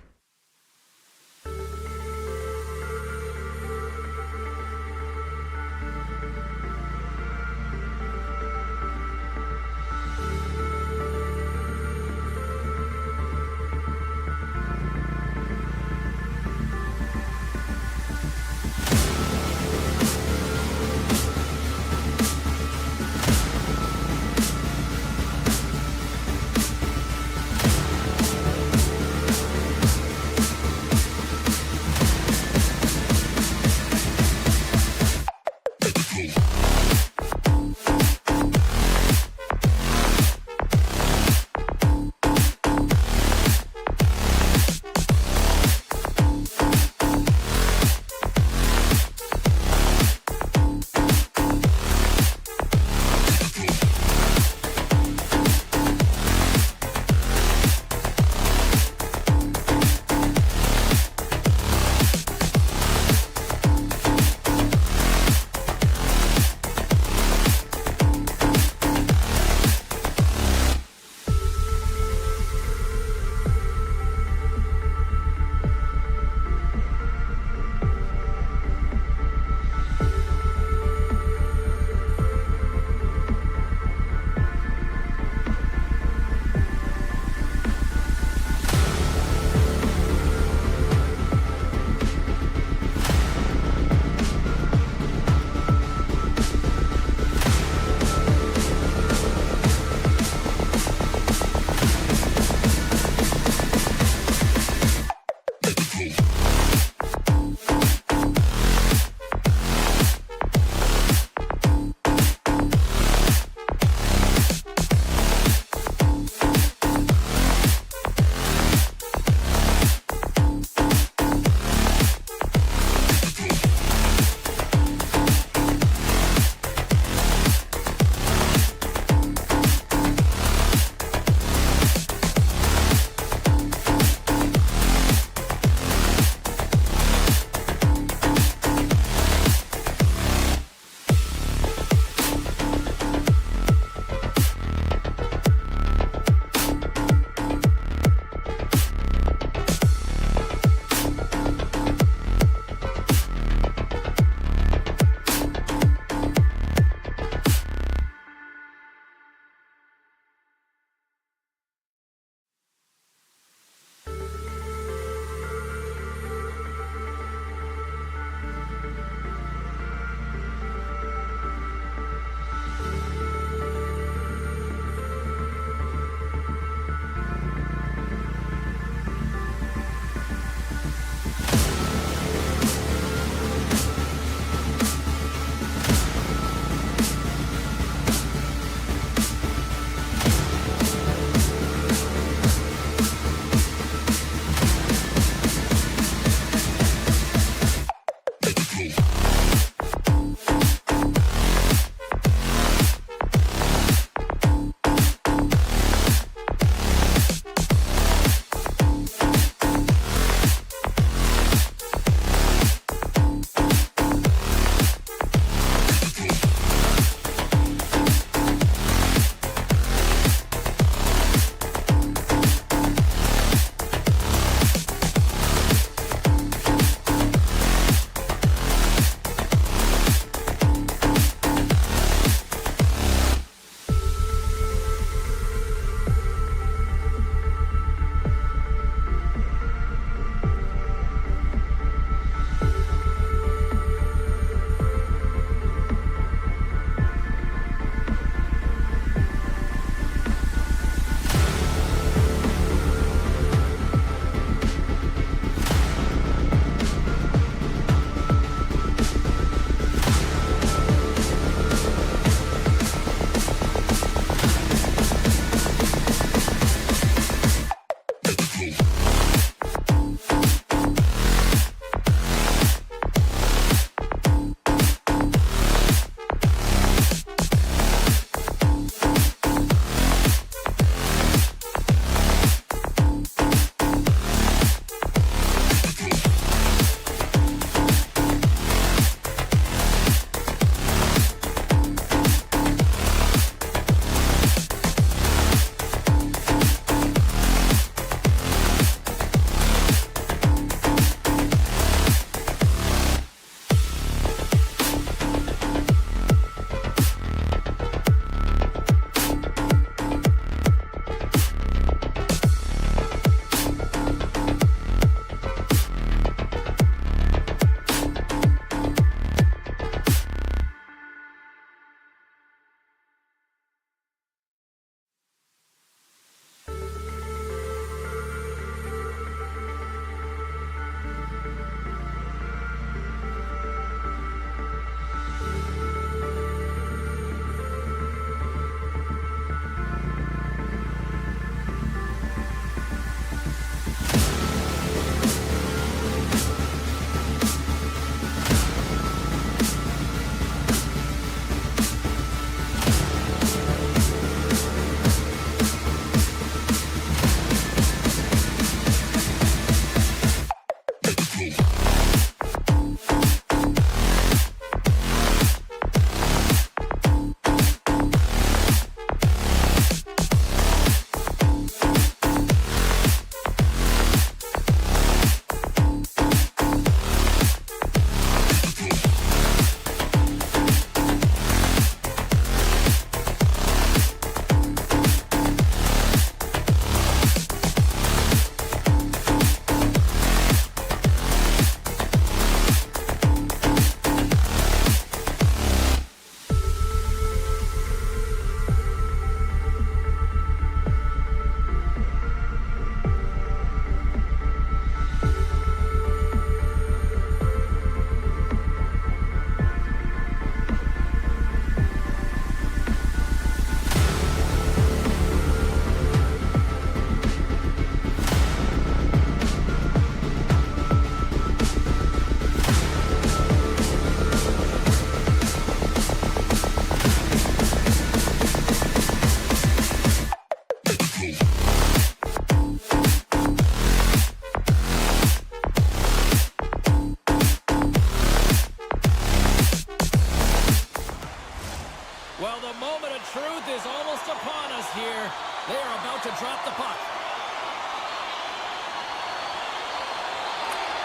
moment of truth is almost upon us here. They are about to drop the puck.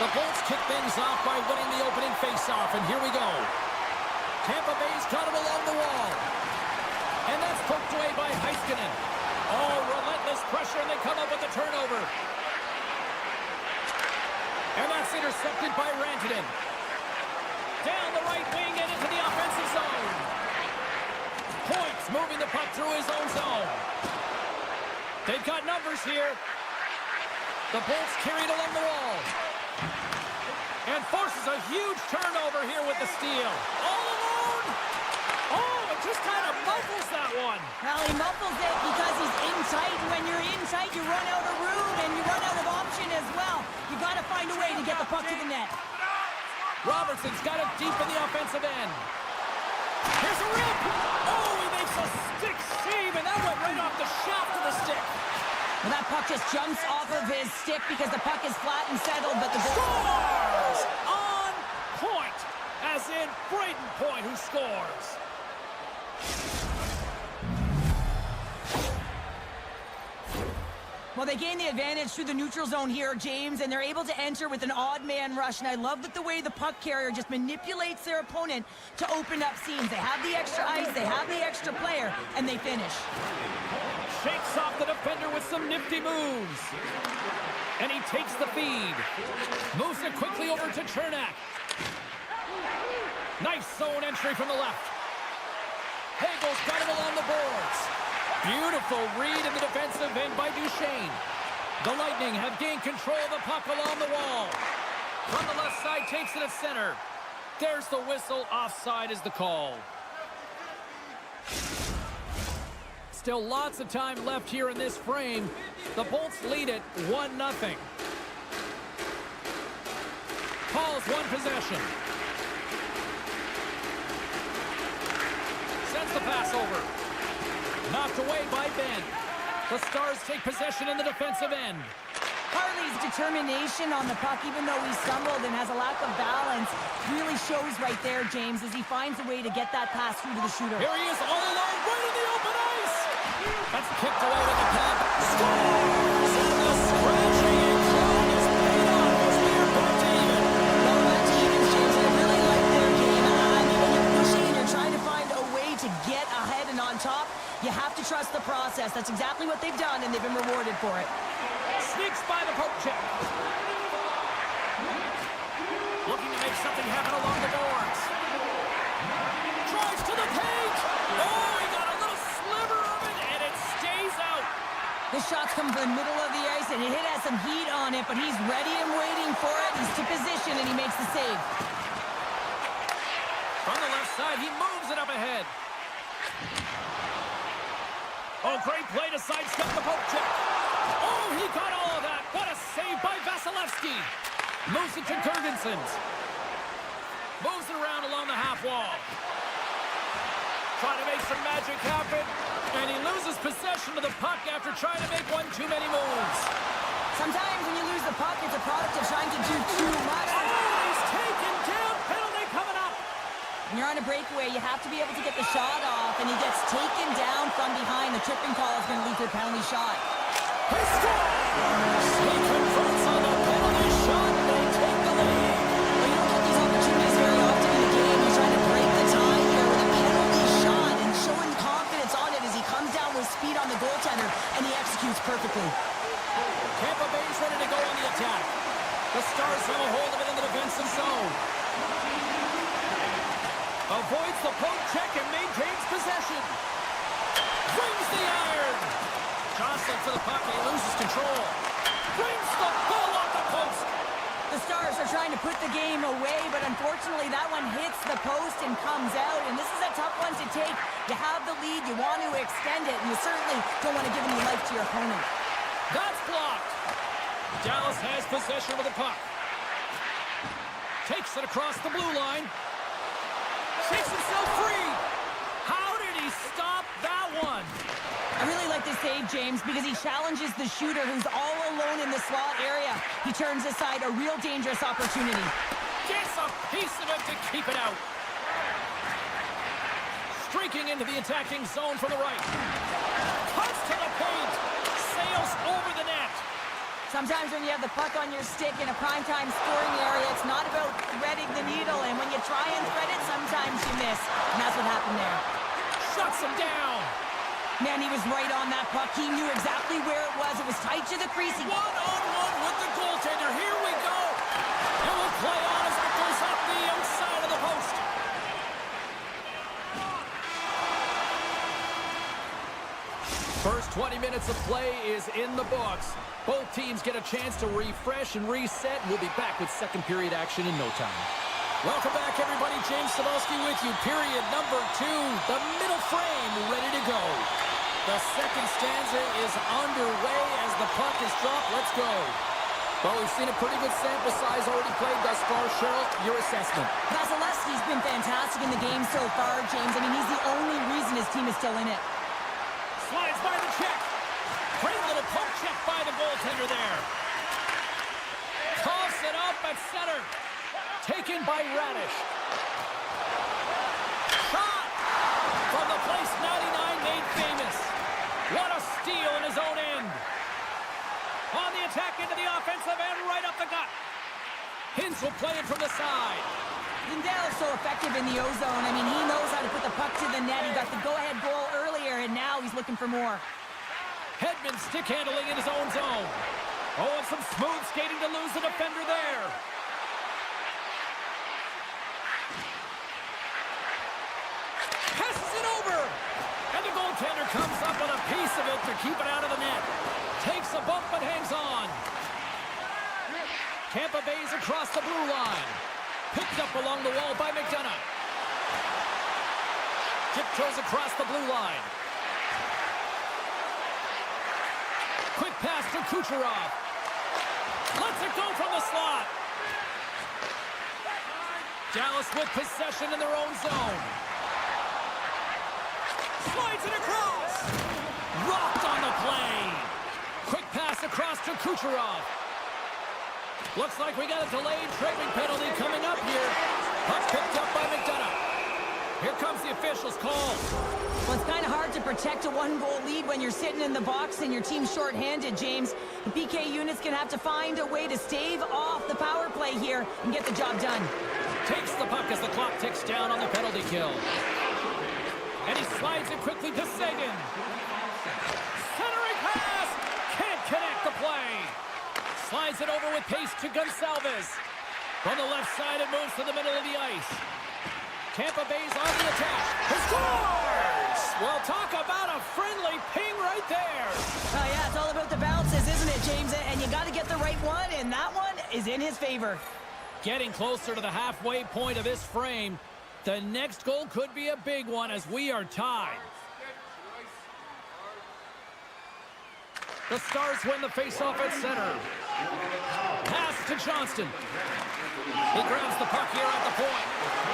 The Bolts kick things off by winning the opening faceoff, and here we go. Tampa Bay's got it along the wall. And that's poked away by Heiskanen. Oh, relentless pressure, and they come up with the turnover. And that's intercepted by Rantanen. Down the right wing and into the offensive zone. Points moving the puck through his own zone. They've got numbers here. The Bolts carried along the wall. And forces a huge turnover here with the steal. All alone. Oh, it just kind of muffles that one. Well, he muffles it because he's in tight. And when you're in tight, you run out of room and you run out of option as well. You got to find a way to get the puck to the net. Robertson's got it deep in the offensive end. Here's a rip. Oh, he makes a stick save, and that went right off the shaft of the stick. Well, that puck just jumps off of his stick because the puck is flat and settled, but the goal... Scores! On point, as in Braden Point, who scores. Well, they gain the advantage through the neutral zone here, James, and they're able to enter with an odd man rush. And I love that the way the puck carrier just manipulates their opponent to open up seams. They have the extra ice, they have the extra player, and they finish. Shakes off the defender with some nifty moves. And he takes the feed. Moves it quickly over to Chernak. Nice zone entry from the left. Hagel's got it along the boards. Beautiful read in the defensive end by Duchesne. The Lightning have gained control of the puck along the wall. From the left side, takes it at center. There's the whistle. Offside is the call. Still lots of time left here in this frame. The Bolts lead it 1-0. Paul's one possession. Sends the pass over. Knocked away by Ben. The Stars take possession in the defensive end. Harley's determination on the puck, even though he stumbled and has a lack of balance, really shows right there, James, as he finds a way to get that pass through to the shooter. Here he is all alone, right in the open ice. That's kicked away with the pad. Scores! And the scratching and clawing is paid off as we are back to even. Well, back to even, James. I really like their game. I mean, when you're pushing and you're trying to find a way to get ahead and on top, you have to trust the process. That's exactly what they've done, and they've been rewarded for it. Sneaks by the poke check. Looking to make something happen along the boards. Drives to the paint. Oh, he got a little sliver of it, and it stays out. This shot's come from the middle of the ice, and it has some heat on it, but he's ready and waiting for it. He's to position, and he makes the save. From the left side, he moves it up ahead. Oh, great play to sidestep the poke check. Oh, he got all of that. What a save by Vasilevsky. Moves it to Gergensons. Moves it around along the half wall. Trying to make some magic happen. And he loses possession of the puck after trying to make one too many moves. Sometimes when you lose the puck, it's a product of trying to do too much. Oh, he's taken down. Penalty coming up. When you're on a breakaway, you have to be able to get the shot off, and he gets taken down from behind. The tripping call is going to lead to a penalty shot. He scores! He converts on the penalty shot. They take the lead. Well, you don't get these opportunities very often in the game. You're trying to break the tie here with a penalty shot and showing confidence on it as he comes down with speed on the goaltender, and he executes perfectly. Tampa Bay's ready to go on the attack. The Stars have a hold of it in the defensive zone. Avoids the poke check and maintains possession. Brings the iron. Jostling for the puck and he loses control. Brings the ball off the post. The Stars are trying to put the game away, but unfortunately that one hits the post and comes out, and this is a tough one to take. You have the lead, you want to extend it, and you certainly don't want to give any life to your opponent. That's blocked. Dallas has possession of the puck. Takes it across the blue line. Shakes himself free. How did he stop that one? I really like this save, James, because he challenges the shooter who's all alone in the slot area. He turns aside a real dangerous opportunity. Gets a piece of it to keep it out. Streaking into the attacking zone from the right. Cuts to the paint. Sails over the net. Sometimes when you have the puck on your stick in a primetime scoring area, it's not about threading the needle. And when you try and thread it, sometimes you miss. And that's what happened there. Shuts him down. Man, he was right on that puck. He knew exactly where it was. It was tight to the crease. One-on-one with the goaltender. Here we go. And we'll play on as it goes up the outside of the post. First 20 minutes of play is in the books. Both teams get a chance to refresh and reset. We'll be back with second period action in no time. Welcome back, everybody. James Cebulski with you. Period number 2. The middle frame ready to go. The second stanza is underway as the puck is dropped. Let's go. Well, we've seen a pretty good sample size already played thus far. Cheryl, your assessment. Vasilevsky's been fantastic in the game so far, James. I mean, he's the only reason his team is still in it. Slides by the check. Great little poke check by the goaltender there. Toss it up at center. Taken by Radish. Shot from the place 99 made famous. What a steal in his own end. On the attack into the offensive end, right up the gut. Hintz will play it from the side. Lindell's so effective in the O-zone. I mean, he knows how to put the puck to the net. He got the go-ahead goal earlier, and now he's looking for more. Hedman stick handling in his own zone. Oh, and some smooth skating to lose the defender there. Passes it over. And the goaltender comes up with a piece of it to keep it out of the net. Takes a bump but hangs on. Tampa Bay's across the blue line. Picked up along the wall by McDonough. Tiptoes across the blue line. Quick pass to Kucherov. Lets it go from the slot. Dallas with possession in their own zone. Slides it across. Rocked on the play. Quick pass across to Kucherov. Looks like we got a delayed trading penalty coming up here. Puck picked up by McDonough. Here comes the official's call. Well, it's kind of hard to protect a one-goal lead when you're sitting in the box and your team's shorthanded, James. The PK unit's going to have to find a way to stave off the power play here and get the job done. Takes the puck as the clock ticks down on the penalty kill. And he slides it quickly to Sagan. Centering pass. Can't connect the play. Slides it over with pace to Gonçalves. From the left side, it moves to the middle of the ice. Tampa Bay's on the attack. He scores! Well, talk about a friendly ping right there. Oh, yeah, it's all about the bounces, isn't it, James? And you got to get the right one, and that one is in his favor. Getting closer to the halfway point of this frame. The next goal could be a big one as we are tied. The Stars win the faceoff at center. Pass to Johnston. He grabs the puck here at the point.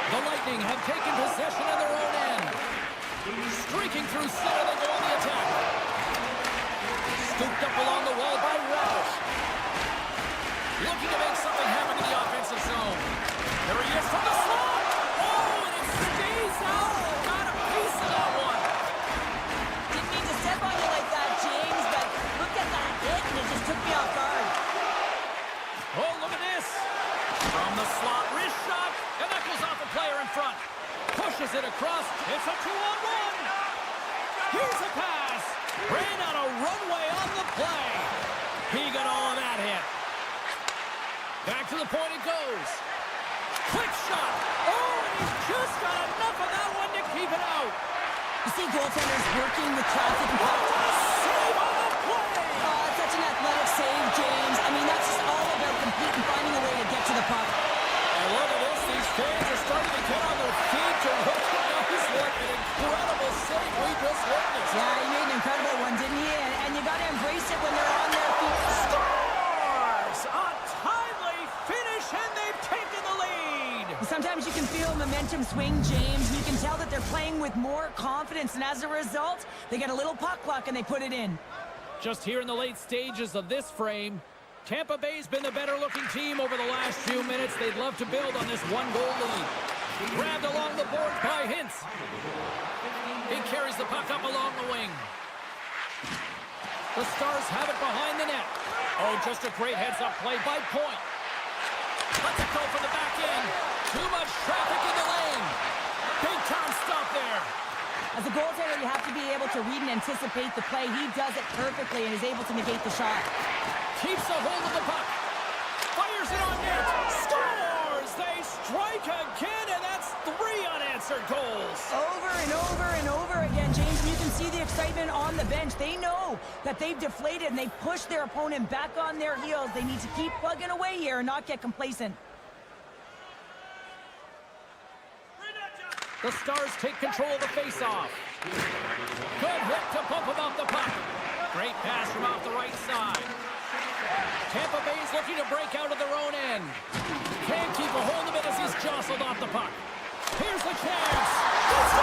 The Lightning have taken possession of their own end. Streaking through center, they go on the attack. Scooped up along the wall by Radish. Looking to make something happen in the offensive zone. There he is from the slot. Oh, and it stays out. Got a piece of that one. Didn't mean to step on you like that, James, but look at that hit, and it just took me off guard. Oh, look at this. From the slot, wrist shot, and that goes off a player in front. Pushes it across. It's a 2-on-1. Here's a pass. Ran out of runway on the play. He got all of that hit. Back to the point it goes. Quick shot. Oh, and he's just got enough of that one to keep it out. You see goaltenders working with traffic. Save on the play. Oh, it's such an athletic save, James. I mean, that's just all about completing, finding a way to get to the puck. I love this. These fans are starting to get on their feet to recognize what an incredible save we just witnessed. Yeah, he made an incredible one, didn't he? And you got to embrace it when they're on their feet. Scores! A timely finish, and they've taken the lead. Sometimes you can feel momentum swing, James. You can tell that they're playing with more confidence, and as a result, they get a little puck luck and they put it in. Just here in the late stages of this frame, Tampa Bay's been the better-looking team over the last few minutes. They'd love to build on this one-goal lead. Grabbed along the board by Hintz. He carries the puck up along the wing. The Stars have it behind the net. Oh, just a great heads-up play by Point. Let's it go for the back end. Too much traffic in the lane. Big time stop there. As a goaltender, you have to be able to read and anticipate the play. He does it perfectly and is able to negate the shot. Keeps a hold of the puck. Fires it on net. Scores! They strike again, and that's 3 unanswered goals. Over and over and over again, James. And you can see the excitement on the bench. They know that they've deflated and they've pushed their opponent back on their heels. They need to keep plugging away here and not get complacent. The Stars take control of the face-off. Good hit to bump him off the puck. Great pass from off the right side. Tampa Bay's looking to break out of their own end. Can't keep a hold of it as he's jostled off the puck. Here's the chance. It's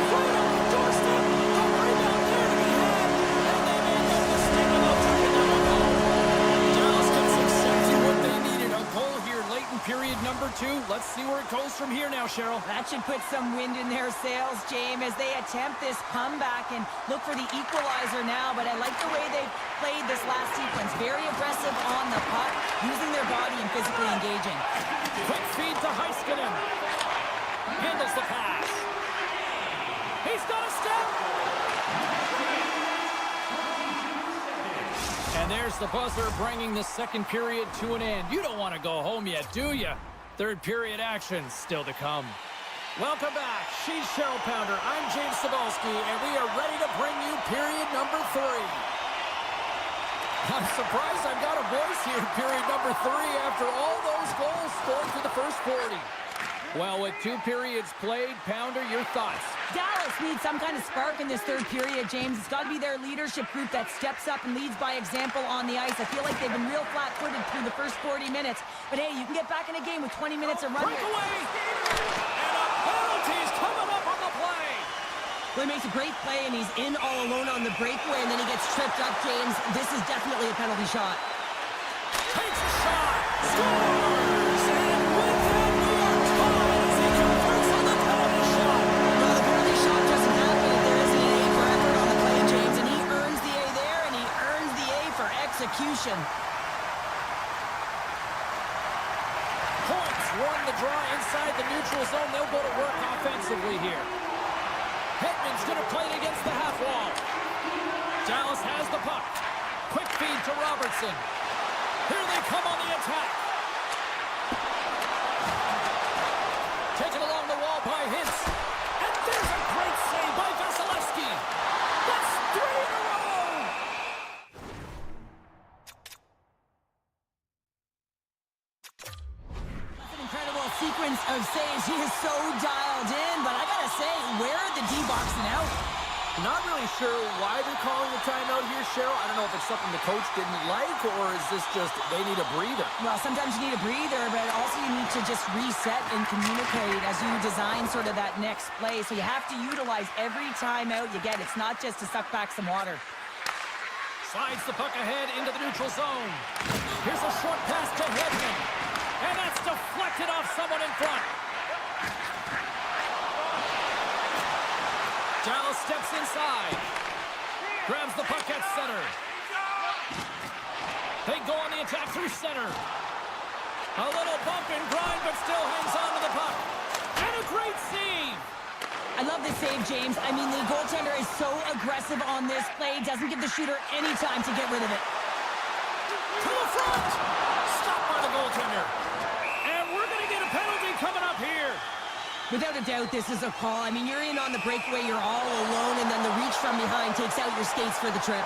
right on the doorstep. A rebound there to be had. And they made no mistake about taking that one home. Dallas gets exactly what they needed. A goal here late in period number 2. Let's see where it goes from here now, Cheryl. That should put some wind in their sails, James, as they attempt this comeback and look for the equalizer now. But I like the way they played this last sequence. Very aggressive on the puck, using their body and physically engaging. Quick feed to Heiskanen. Handles the pass. He's got a step. And there's the buzzer bringing the second period to an end. You don't want to go home yet, do you? Third period action still to come. Welcome back. She's Cheryl Pounder. I'm James Cebulski, and we are ready to bring you period number 3. I'm surprised I've got a voice here in period number 3 after all those goals scored through the first 40. Well, with 2 periods played, Pounder, your thoughts? Dallas needs some kind of spark in this third period, James. It's got to be their leadership group that steps up and leads by example on the ice. I feel like they've been real flat-footed through the first 40 minutes. But hey, you can get back in a game with 20 minutes of running. Breakaway! And a penalty's coming up on the play! Well, he makes a great play, and he's in all alone on the breakaway, and then he gets tripped up, James. This is definitely a penalty shot. Takes a shot! Scores! And with that, we are tied as he converts on the penalty shot! Well, the penalty shot doesn't happen if there isn't an A for effort on the play, James, and he earns the A there, and he earns the A for execution. Points won the draw inside the neutral zone. They'll go to work offensively here. Hedman's going to play it against the half wall. Dallas has the puck. Quick feed to Robertson. Here they come on the attack. Taken along the wall by Hintz. And there's a great save by Vasilevsky. That's 3 in a row. That's an incredible sequence of saves. He is so dialed in, but I gotta say, where are the D-boxing out? Not really sure why they're calling the timeout here, Cheryl. I don't know if it's something the coach didn't like, or is this just they need a breather? Well, sometimes you need a breather, but also you need to just reset and communicate as you design sort of that next play. So you have to utilize every timeout you get. It's not just to suck back some water. Slides the puck ahead into the neutral zone. Here's a short pass to Hedman. And that's deflected off someone in front. Dallas steps inside. Grabs the puck at center. They go on the attack through center. A little bump and grind, but still hangs on to the puck. And a great save. I love this save, James. I mean, the goaltender is so aggressive on this play. Doesn't give the shooter any time to get rid of it. To the front. Stopped by the goaltender. And we're going to get a penalty coming up here. Without a doubt, this is a call. I mean, you're in on the breakaway, you're all alone, and then the reach from behind takes out your skates for the trip.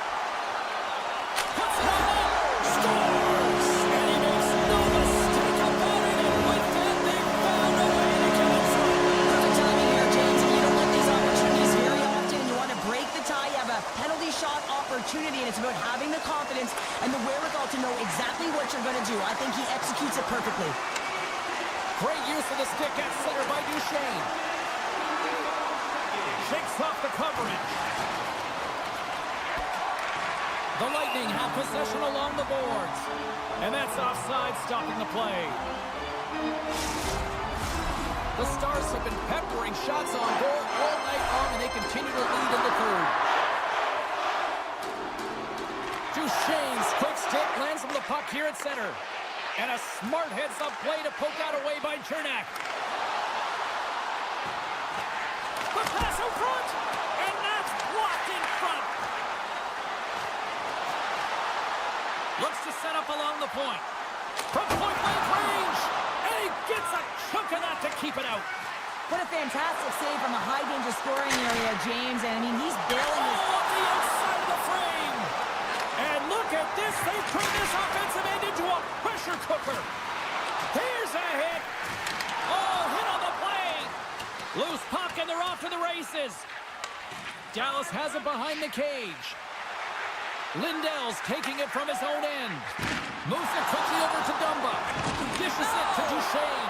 Puts it on net. Scores! And he makes no mistake about it. And with that, they found a way to get it through. Perfect timing here, James. And you don't get these opportunities very often. You want to break the tie. You have a penalty shot opportunity, and it's about having the confidence and the wherewithal to know exactly what you're going to do. I think he executes it perfectly. Great use of the stick at center by Duchesne. Shakes off the coverage. The Lightning have possession along the boards. And that's offside, stopping the play. The Stars have been peppering shots on goal all night long, and they continue to lead in the third. Duchesne's quick stick lands on the puck here at center. And a smart heads-up play to poke out away by Chernak. The pass out front, and that's blocked in front. Looks to set up along the point. From point-blank range, and he gets a chunk of that to keep it out. What a fantastic save from a high-danger scoring area, James. And, I mean, he's bailing his... Oh, on the outside of the frame. And look at this. They've turned this offensive end into a pressure cooker. Here's a hit. Oh, hit on the play. Loose puck, and they're off to the races. Dallas has it behind the cage. Lindell's taking it from his own end. Moves it quickly over to Dumba. Dishes it to Duchesne.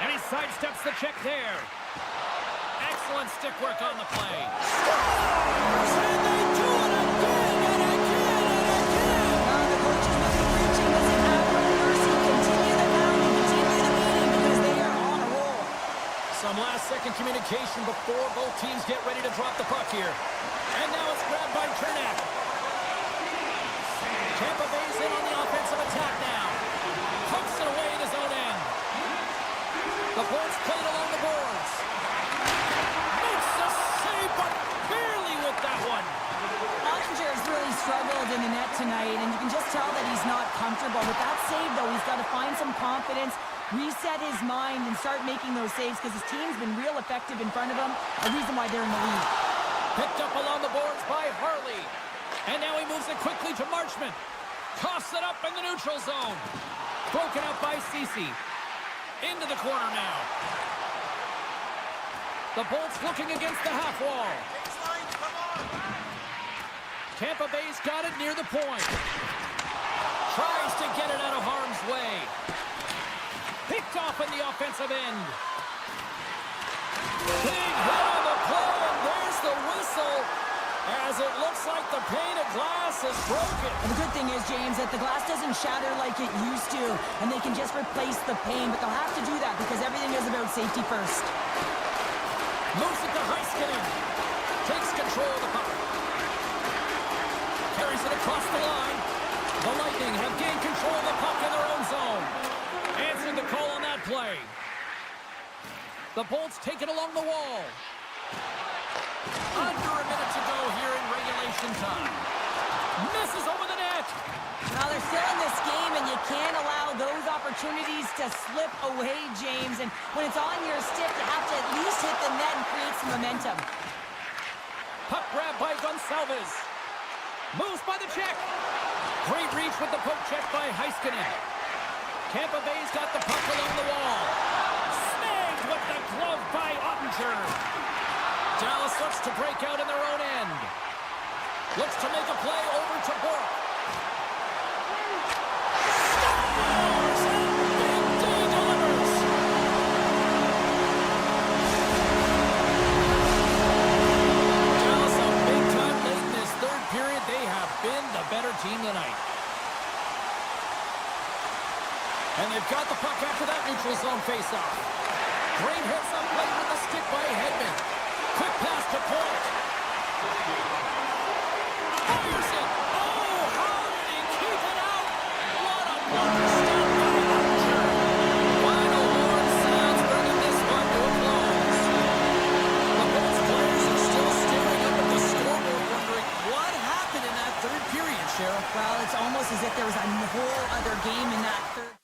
And he sidesteps the check there. Excellent stick work on the play. Scores! And they do it again and again and again. The coaches must be preaching this in Admiral Mercy. Continue the pounding, continue the beating, because they are on a roll. Some last-second communication before both teams get ready to drop the puck here. And now it's grabbed by Chernak. Tampa Bay's in on the offensive attack now. Hooks it away at his own end. The Bolts played along the boards. Makes the save, but barely with that one. Ottinger has really struggled in the net tonight, and you can just tell that he's not comfortable. With that save, though, he's got to find some confidence, reset his mind, and start making those saves, because his team's been real effective in front of him, a reason why they're in the lead. Picked up along the boards by Harley. And now he moves it quickly to Marchment. Toss it up in the neutral zone. Broken up by Ceci. Into the corner now. The Bolts looking against the half wall. Tampa Bay's got it near the point. Tries to get it out of harm's way. Picked off in the offensive end. Big hit on the play, and there's the whistle. As it looks like the pane of glass is broken. And the good thing is, James, that the glass doesn't shatter like it used to, and they can just replace the pane, but they'll have to do that because everything is about safety first. Moves it to Heiskanen. Takes control of the puck. Carries it across the line. The Lightning have gained control of the puck in their own zone. Answered the call on that play. The Bolts take it along the wall. Under a minute to go here in regulation time. Misses over the net. Now they're still in this game, and you can't allow those opportunities to slip away, James. And when it's on your stick, you have to at least hit the net and create some momentum. Puck grab by Gonsalves. Moves by the check. Great reach with the poke check by Heiskanen. Tampa Bay's got the puck along the wall. Snagged with the glove by Ottinger. Dallas looks to break out in their own end. Looks to make a play over to Bork. Scores! And Big D delivers. Dallas up big time late in this third period. They have been the better team tonight. And they've got the puck after that neutral zone faceoff. Great hits up play with the stick by Hedman. Quick pass to Point. Fires it. Oh, how did he keep it out? What a blocker stop by Ottinger. Final horn sounds, bringing this one to a close. The Bolts players are still staring up at the scoreboard, wondering what happened in that third period, Sheriff. Well, it's almost as if there was a whole other game in that third